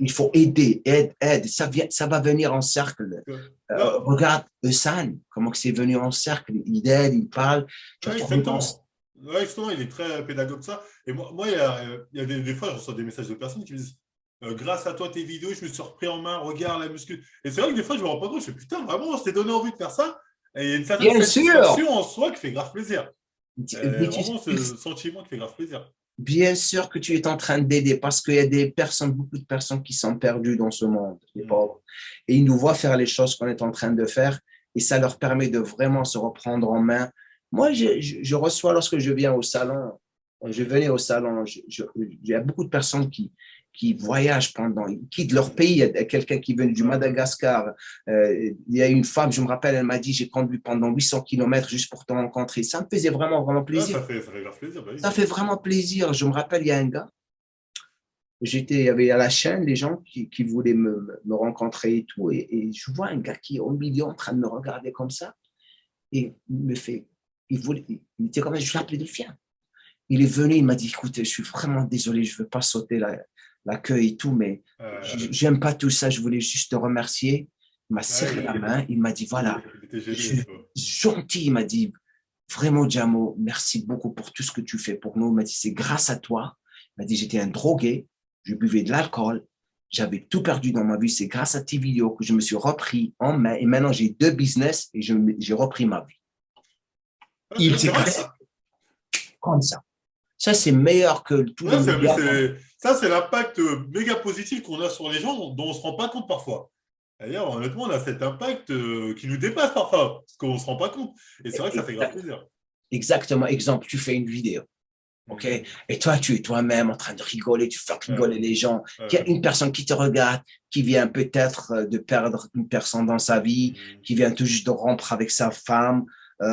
Il faut aider, aide. Ça va venir en cercle. Regarde Eusan, comment c'est venu en cercle. Il aide, il parle. Ouais, justement, il est très pédagogue de ça. Et moi il y a des fois, je reçois des messages de personnes qui me disent grâce à toi, tes vidéos, je me suis repris en main, regarde la muscu. Et c'est vrai que des fois, je me rends pas compte, je fais putain, vraiment, je t'ai donné envie de faire ça. Et il y a une certaine satisfaction en soi qui fait grave plaisir. Vraiment, ce sentiment qui fait grave plaisir. Bien sûr que tu es en train d'aider parce qu'il y a des personnes, beaucoup de personnes qui sont perdues dans ce monde, les pauvres. Et ils nous voient faire les choses qu'on est en train de faire et ça leur permet de vraiment se reprendre en main. Moi, je reçois lorsque je viens au salon, je venais au salon, il y a beaucoup de personnes qui voyagent pendant, ils quittent leur pays. Il y a quelqu'un qui vient du Madagascar. Il y a une femme, je me rappelle, elle m'a dit, j'ai conduit pendant 800 kilomètres juste pour te rencontrer. Ça me faisait vraiment, vraiment Ah, plaisir. ça fait grave plaisir, bah oui. Ça fait vraiment plaisir. Je me rappelle, il y a un gars, il y avait à la chaîne des gens qui voulaient me rencontrer et tout. Et je vois un gars qui est au milieu en train de me regarder comme ça. Et il me fait, il était comme ça, je l'ai appelé Delphien. Il est venu, il m'a dit, écoute, je suis vraiment désolé, je ne veux pas sauter la queue et tout, mais j'aime pas tout ça, je voulais juste te remercier. Il m'a serré la main, il m'a dit, voilà, il était je gêné, suis gentil, il m'a dit, vraiment, Jamo, merci beaucoup pour tout ce que tu fais pour nous. Il m'a dit, c'est grâce à toi. Il m'a dit, j'étais un drogué, je buvais de l'alcool, j'avais tout perdu dans ma vie. C'est grâce à tes vidéos que je me suis repris en main et maintenant j'ai 2 business et j'ai repris ma vie. Il c'est s'est vrai ça. comme ça. Ça, c'est meilleur que tous les médias. Ça, c'est l'impact méga positif qu'on a sur les gens dont on ne se rend pas compte parfois. D'ailleurs, honnêtement, on a cet impact qui nous dépasse parfois, parce qu'on ne se rend pas compte. Et c'est vrai que ça fait grave plaisir. Exactement. Exemple, tu fais une vidéo. OK? Et toi, tu es toi-même en train de rigoler, tu fais rigoler les gens. Il y a une personne qui te regarde, qui vient peut-être de perdre une personne dans sa vie, qui vient tout juste de rompre avec sa femme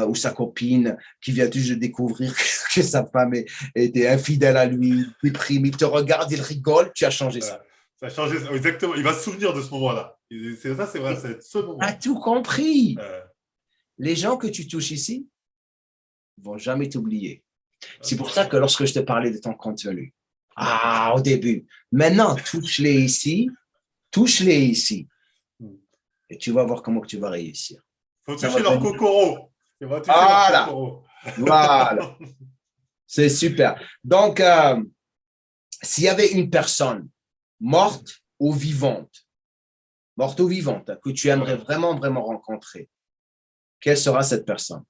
ou sa copine, qui vient tout juste de découvrir que sa femme était infidèle à lui, déprime. Il te regarde, il rigole, tu as changé ça. Ça a changé, exactement. Il va se souvenir de ce moment-là. Ça, c'est vrai, c'est ce moment. Tu as tout compris. Les gens que tu touches ici ne vont jamais t'oublier. C'est pour ça que lorsque je te parlais de ton contenu, au début, maintenant, touche-les ici, et tu vas voir comment tu vas réussir. Il faut toucher leur cocoro. Voilà. C'est super. Donc, s'il y avait une personne morte ou vivante, que tu aimerais vraiment, vraiment rencontrer, quelle sera cette personne?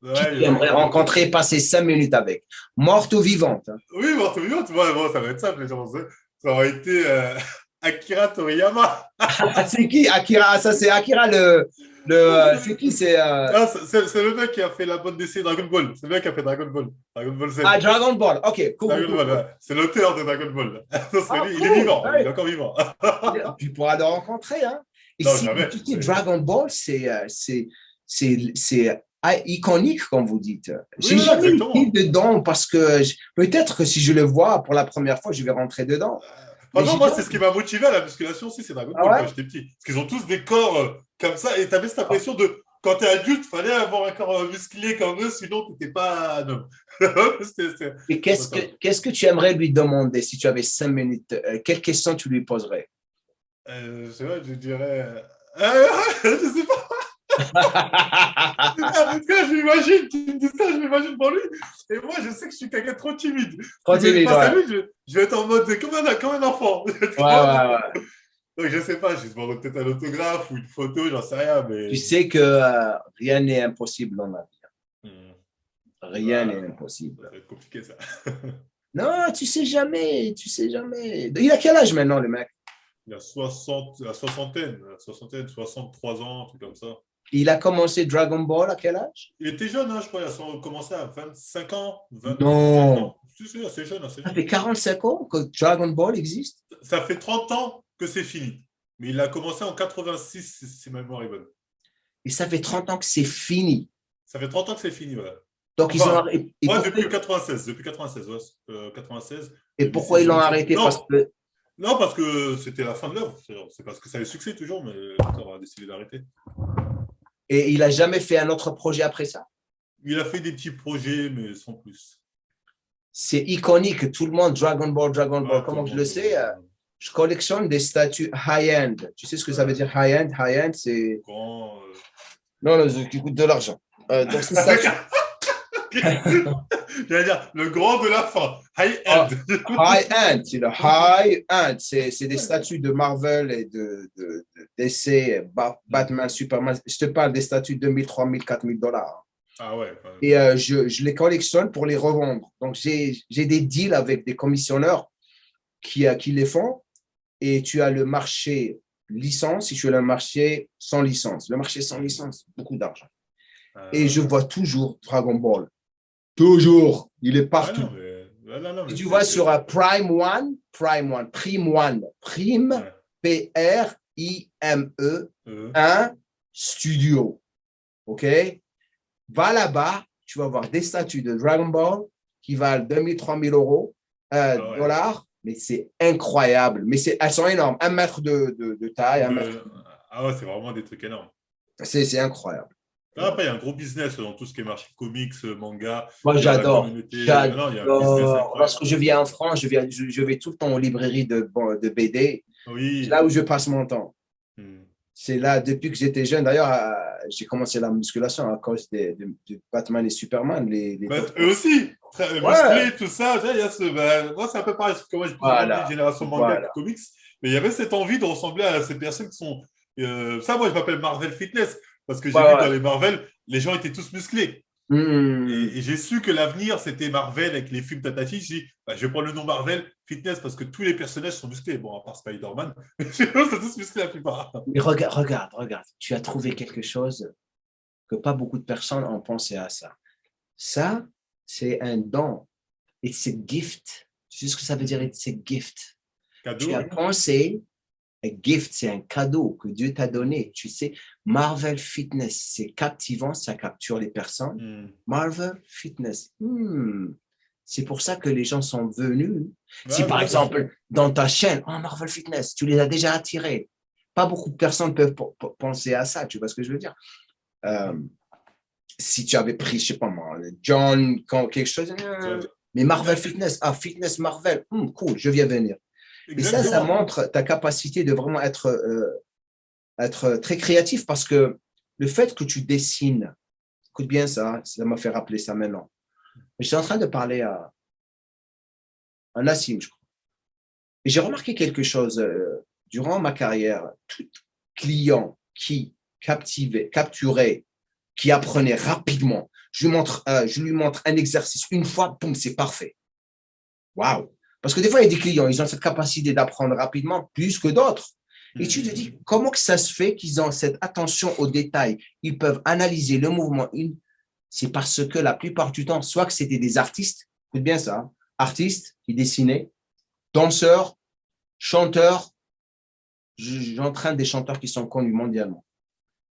Qui tu aimerais rencontrer et passer 5 minutes avec? Morte ou vivante? Oui, morte ou vivante. Bon, ça va être simple. Ça aurait été Akira Toriyama. C'est qui Akira? Ça, c'est Akira c'est qui? C'est le mec qui a fait la bande dessinée Dragon Ball. C'est le mec qui a fait Dragon Ball. Dragon Ball Z. Ah, Dragon Ball. OK, cool. Dragon Ball, ouais. C'est l'auteur de Dragon Ball. Il est vivant. Ouais. Il est encore vivant. Tu pourras le rencontrer. Hein? Et non, si jamais. Tu dis Dragon Ball, c'est iconique, comme vous dites. J'ai jamais été dedans parce que peut-être que si je le vois pour la première fois, je vais rentrer dedans. Franchement, moi, c'est ce qui m'a motivé à la musculation aussi, c'est Dragon Ball quand j'étais petit. Parce qu'ils ont tous des corps comme ça et tu avais cette impression de, quand tu es adulte, il fallait avoir un corps musclé comme eux, sinon tu n'étais pas un homme. Et qu'est-ce que tu aimerais lui demander si tu avais 5 minutes? Quelle question tu lui poserais? C'est vrai, je dirais. Je sais pas. En tout cas, je m'imagine, tu me dis ça, je m'imagine pour lui. Et moi, je sais que je suis quelqu'un de trop timide. Trop timide, je vais être en mode comme un enfant. Ouais. Donc, je sais pas, je demande peut-être un autographe ou une photo, j'en sais rien. Mais... Tu sais que rien n'est impossible dans la vie. Rien n'est impossible. Ça va être compliqué, ça. Non, tu sais jamais. Il a quel âge maintenant, le mec? Il a la soixantaine, 63 ans, un truc comme ça. Il a commencé Dragon Ball à quel âge? Il était jeune, je crois. Il a commencé à 25 ans. 25 non. Ans. C'est assez jeune. Ça fait 45 ans que Dragon Ball existe? Ça fait 30 ans que c'est fini. Mais il a commencé en 86, si ma mémoire est bonne. Et ça fait 30 ans que c'est fini. Ça fait 30 ans que c'est fini, voilà. Donc, ils ont arrêté. Depuis 96. Depuis 96, ouais. 96. Et pourquoi ils l'ont arrêté? Non, parce que c'était la fin de l'œuvre. C'est parce que ça a eu succès toujours, mais on a décidé d'arrêter. Et il n'a jamais fait un autre projet après ça? Il a fait des petits projets, mais sans plus. C'est iconique. Tout le monde, Dragon Ball. Comment je le sais? Je collectionne des statues high-end. Tu sais ce que ça veut dire high-end? High-end, c'est… Non, qui coûte de l'argent. Donc, c'est ça. J'allais dire le grand de la fin. High-end. High-end, c'est le high-end. C'est des statues de Marvel et de DC, Batman, Superman. Je te parle des statues de 2 000, 3 000, 4 000 $. Ah ouais. Et je les collectionne pour les revendre. Donc, j'ai des deals avec des commissionneurs qui les font. Et tu as le marché licence et tu as le marché sans licence. Le marché sans licence, beaucoup d'argent. Et je vois toujours Dragon Ball. Toujours. Il est Ah partout. non, mais, non, non, Si mais tu vois sur Prime One, Prime, ouais. Prime, Euh, un studio. OK? Va là-bas, tu vas voir des statues de Dragon Ball qui valent 2000, 3000 euros, ah ouais. dollars, mais c'est incroyable. Mais elles sont énormes. 1 mètre de taille, 1 mètre. De... Ah ouais, c'est vraiment des trucs énormes. C'est incroyable. Là, après, il y a un gros business dans tout ce qui est marché comics, manga. Moi, Il y a la j'adore. communauté. Non, il y a un business J'adore. incroyable. Lorsque je viens en France, je vais tout le temps aux librairies de BD. C'est Oui. là où je passe mon temps. Hmm. C'est là, depuis que j'étais jeune. D'ailleurs, j'ai commencé la musculation à cause de Batman et Superman, les Bah, docteurs. eux aussi, très Ouais, musclés, tout ça. Il y a moi, c'est un peu pareil, parce que moi, j'ai plus grandi voilà, génération manga que voilà. comics. Mais il y avait cette envie de ressembler à ces personnes qui sont. Ça, moi, je m'appelle Marvel Fitness, parce que j'ai Ouais, vu que dans ouais. les Marvel, les gens étaient tous musclés. Hmm. Et j'ai su que l'avenir, c'était Marvel avec les films Tatati. J'ai dit, bah, je vais prendre le nom Marvel Fitness parce que tous les personnages sont musclés. Bon, à part Spider-Man, ils sont tous musclés la plupart. Mais regarde. Tu as trouvé quelque chose que pas beaucoup de personnes ont pensé à ça. Ça, c'est un don. It's a gift. Tu sais ce que ça veut dire, it's a gift. Tu Cadeau, as oui. pensé, un gift, c'est un cadeau que Dieu t'a donné. Tu sais, Marvel Fitness, c'est captivant, ça capture les personnes. Hmm. Marvel Fitness, c'est pour ça que les gens sont venus. Si Ah, par bien sûr. exemple, dans ta chaîne, oh, Marvel Fitness, tu les as déjà attirés. Pas beaucoup de personnes peuvent penser à ça, tu vois ce que je veux dire? Euh, si tu avais pris, je sais pas moi, John, quelque chose, mais Marvel Fitness, Fitness Marvel, cool, je viens venir. Et ça Exactement. montre ta capacité de vraiment être très créatif parce que le fait que tu dessines, écoute bien ça m'a fait rappeler ça maintenant. J'étais en train de parler à Nassim, je crois. Et j'ai remarqué quelque chose durant ma carrière. Tout client qui capturait, qui apprenait rapidement, je lui montre un exercice une fois, boum, c'est parfait. Waouh! Parce que des fois, il y a des clients, ils ont cette capacité d'apprendre rapidement plus que d'autres. Et tu te Hmm. dis, comment que ça se fait qu'ils ont cette attention aux détails? Ils peuvent analyser le mouvement. C'est parce que la plupart du temps, soit que c'était des artistes, écoute bien ça, artistes qui dessinaient, danseurs, chanteurs, j'entraîne des chanteurs qui sont connus mondialement.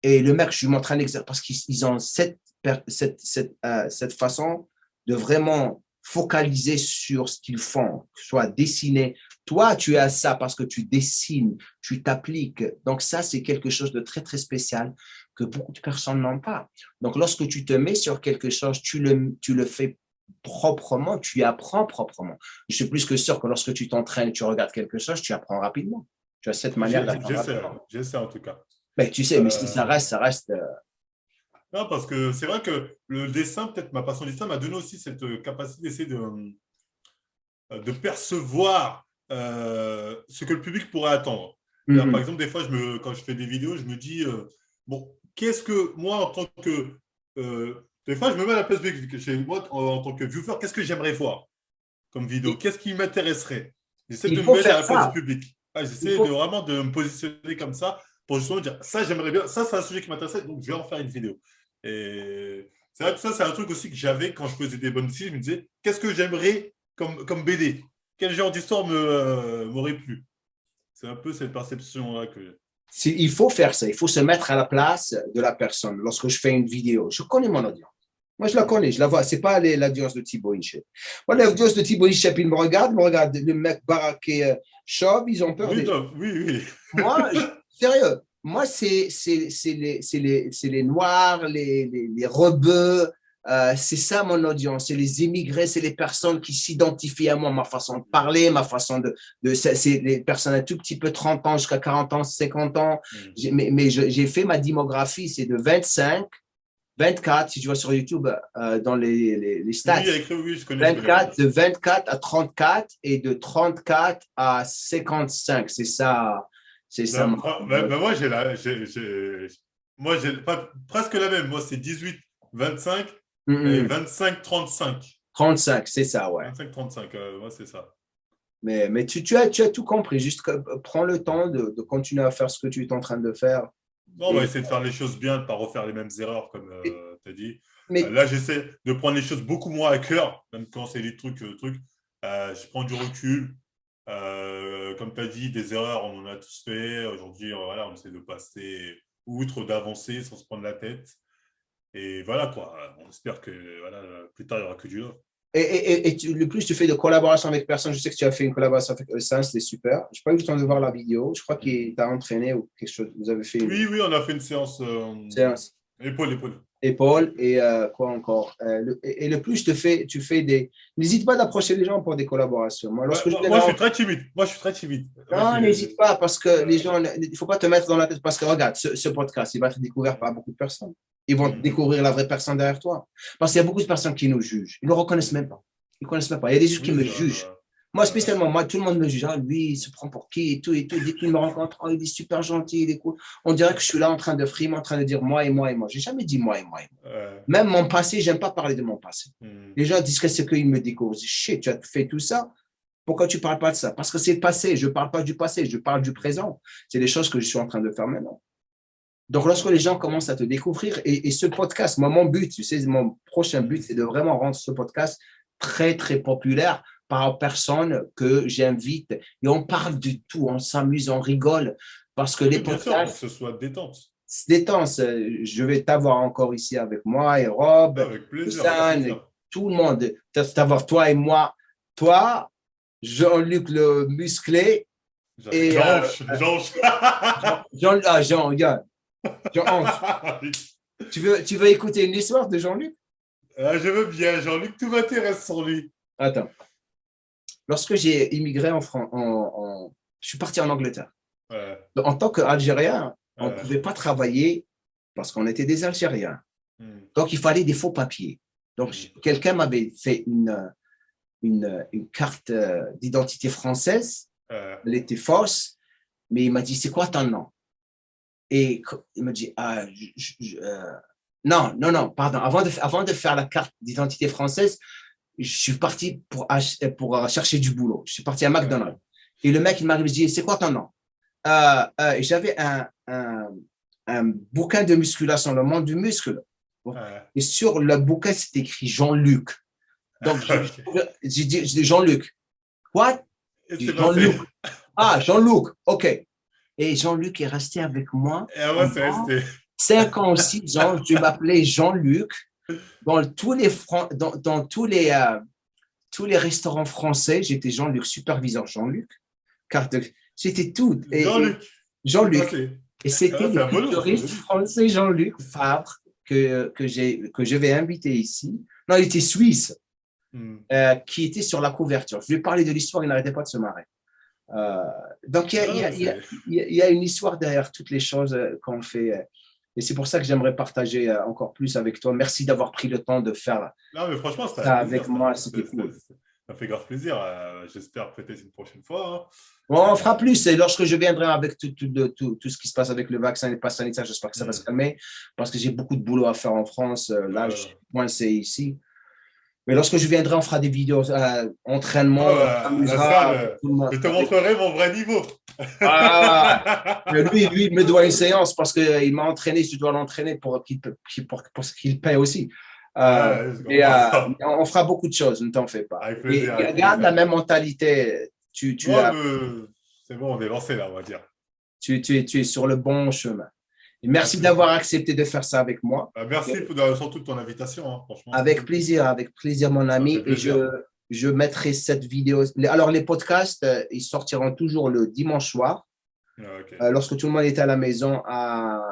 Et le mec, je lui montre un exemple parce qu'ils ont cette façon de vraiment focaliser sur ce qu'ils font, soit dessiner. Toi, tu as ça parce que tu dessines, tu t'appliques. Donc ça, c'est quelque chose de très, très spécial que beaucoup de personnes n'ont pas. Donc lorsque tu te mets sur quelque chose, tu le fais proprement, tu y apprends proprement. Je suis plus que sûr que lorsque tu t'entraînes, tu regardes quelque chose, tu apprends rapidement. Tu as cette manière d'apprendre rapidement. J'essaie en tout cas. Mais tu sais, mais si Euh, ça reste. non, parce que c'est vrai que le dessin, peut-être ma passion du dessin, m'a donné aussi cette capacité d'essayer de percevoir ce que le public pourrait attendre. Par exemple, des fois, quand je fais des vidéos, je me dis, bon, qu'est-ce que moi, en tant que... des fois, je me mets à la place du public. Moi, en tant que viewer, qu'est-ce que j'aimerais voir comme vidéo? Qu'est-ce qui m'intéresserait? J'essaie de Il me faut mettre à faire la place du ça. public. Il J'essaie faut... vraiment de me positionner comme ça pour justement dire, ça, j'aimerais bien, ça, c'est un sujet qui m'intéresse, donc je vais en faire une vidéo. Et c'est vrai que ça, c'est un truc aussi que j'avais quand je faisais des bonnes films. Je me disais, qu'est-ce que j'aimerais comme BD? Quel genre d'histoire m'aurait plu? C'est un peu cette perception-là que Il faut faire ça. Il faut se mettre à la place de la personne. Lorsque je fais une vidéo, je connais mon audience. Moi, je la connais, je la vois. Ce n'est pas l'audience de Thibaut Inchep. Moi, l'audience de Thibaut Inchep, ils me regardent, le mec baraqué chauve, ils ont peur oui, déjà. non, oui, oui. Moi, sérieux, moi, c'est les Noirs, les rebeux, c'est ça mon audience, c'est les immigrés, c'est les personnes qui s'identifient à moi, ma façon de parler, ma façon c'est les personnes un tout petit peu 30 ans jusqu'à 40 ans, 50 ans. Mais j'ai fait ma démographie, c'est de 25, 24, si tu vois sur YouTube, dans les stats. Oui, écrit, oui, je connais, je connais. 24, de 24 à 34 et de 34 à 55. C'est ça Non, ma. moi, j'ai presque la même. Moi, c'est 18. 25 et 25-35. 35, c'est ça, ouais. 25-35, ouais, c'est ça. Mais tu as tout compris. Juste prends le temps de continuer à faire ce que tu es en train de faire. Bon, on va essayer de faire les choses bien, de ne pas refaire les mêmes erreurs, comme tu as dit. Mais Là, j'essaie de prendre les choses beaucoup moins à cœur, même quand c'est des trucs. Je prends du recul. Comme tu as dit, des erreurs, on en a tous fait. Aujourd'hui, voilà, on essaie de passer outre, d'avancer sans se prendre la tête. Et voilà, quoi. On espère que voilà, plus tard, il n'y aura que du love. le plus tu fais de collaboration avec personne, je sais que tu as fait une collaboration avec Essence, c'était super. Je n'ai pas eu le temps de voir la vidéo. Je crois qu'il t'a entraîné ou quelque chose. Vous avez fait une Oui, on a fait une séance séance. épaule. Épaule et quoi encore. Et le plus tu fais des. N'hésite pas d'approcher les gens pour des collaborations. Moi, Ouais, moi, je suis très timide. Non, n'hésite pas parce que les gens, il ne faut pas te mettre dans la tête parce que regarde, ce podcast, il va être découvert par beaucoup de personnes. Ils vont découvrir la vraie personne derrière toi. Parce qu'il y a beaucoup de personnes qui nous jugent. Ils ne le reconnaissent même pas. Ils ne connaissent même pas. Il y a des gens qui me jugent. Moi, spécialement, moi, tout le monde me juge. Ah, lui, il se prend pour qui et tout. Dès qu'il me rencontre, oh, il est super gentil, il est cool. On dirait que je suis là en train de frimer, en train de dire moi et moi et moi. Je n'ai jamais dit moi et moi et moi. Même mon passé, je n'aime pas parler de mon passé. Les gens disent que c'est qu'ils me découvrent. Je dis, shit, tu as fait tout ça. Pourquoi tu ne parles pas de ça? Parce que c'est le passé. Je ne parle pas du passé, je parle du présent. C'est des choses que je suis en train de faire maintenant. Donc, lorsque les gens commencent à te découvrir, et ce podcast, moi, mon but, tu sais, mon prochain but, c'est de vraiment rendre ce podcast très, très populaire par personnes que j'invite. Et on parle de tout, on s'amuse, on rigole. Parce que les podcasts… Bien sûr, que ce soit détente. Détente. Je vais t'avoir encore ici avec moi et Rob, avec plaisir, tout le monde. T'avoir toi et moi. Toi, Jean-Luc le musclé. Et Jean, regarde. Tu veux écouter une histoire de Jean-Luc? Je veux bien. Jean-Luc, tout m'intéresse sur lui. Attends. Lorsque j'ai immigré en France, je suis parti en Angleterre. En tant qu'Algérien, on ne pouvait pas travailler parce qu'on était des Algériens. Donc, il fallait des faux papiers. Donc, quelqu'un m'avait fait une carte d'identité française. Elle était fausse, mais il m'a dit, c'est quoi ton nom? Et il me dit, non, pardon. Avant de faire la carte d'identité française, je suis parti pour chercher du boulot. Je suis parti à McDonald's. Et le mec, il m'arrive et me dit, c'est quoi ton nom? J'avais un bouquin de musculation, le monde du muscle. Et sur le bouquin, c'est écrit Jean-Luc. Donc, j'ai dit Jean-Luc. What? Jean-Luc. Ah, Jean-Luc. OK. Et Jean-Luc est resté avec moi. Et moi, c'est resté. 5 ans, 6 ans, je m'appelais Jean-Luc. Dans tous les restaurants français, j'étais Jean-Luc, superviseur Jean-Luc. C'était tout. Jean-Luc. Et c'était le culturiste français Jean-Luc Fabre que je vais inviter ici. Non, il était suisse, qui était sur la couverture. Je lui ai parlé de l'histoire, il n'arrêtait pas de se marrer. Donc, il y a une histoire derrière toutes les choses qu'on fait. Et c'est pour ça que j'aimerais partager encore plus avec toi. Merci d'avoir pris le temps de faire franchement, ça avec moi. C'était cool. Ça fait grave plaisir. J'espère peut-être une prochaine fois. Bon, on fera plus. Et lorsque je viendrai avec tout ce qui se passe avec le vaccin et le pass sanitaire, j'espère que ça va se calmer parce que j'ai beaucoup de boulot à faire en France. Là, je suis coincé ici. Mais lorsque je viendrai, on fera des vidéos entraînement. Je te montrerai mon vrai niveau. Lui, il me doit une séance parce qu'il m'a entraîné. Je dois l'entraîner pour qu'il paye aussi. On fera beaucoup de choses, ne t'en fais pas. Garde la même mentalité. C'est bon, on est lancé là, on va dire. Tu es sur le bon chemin. Et merci d'avoir accepté de faire ça avec moi. Merci surtout de ton invitation, hein, franchement. Avec plaisir, mon ami. Et je mettrai cette vidéo. Alors, les podcasts, ils sortiront toujours le dimanche soir, lorsque tout le monde est à la maison à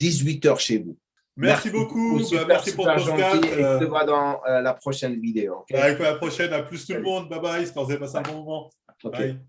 18h chez vous. Merci beaucoup. Merci pour ton podcast. Et je te vois dans la prochaine vidéo. Avec la prochaine, à plus tout le monde. Bye bye. J'espère que vous avez passé un bon moment. Bye.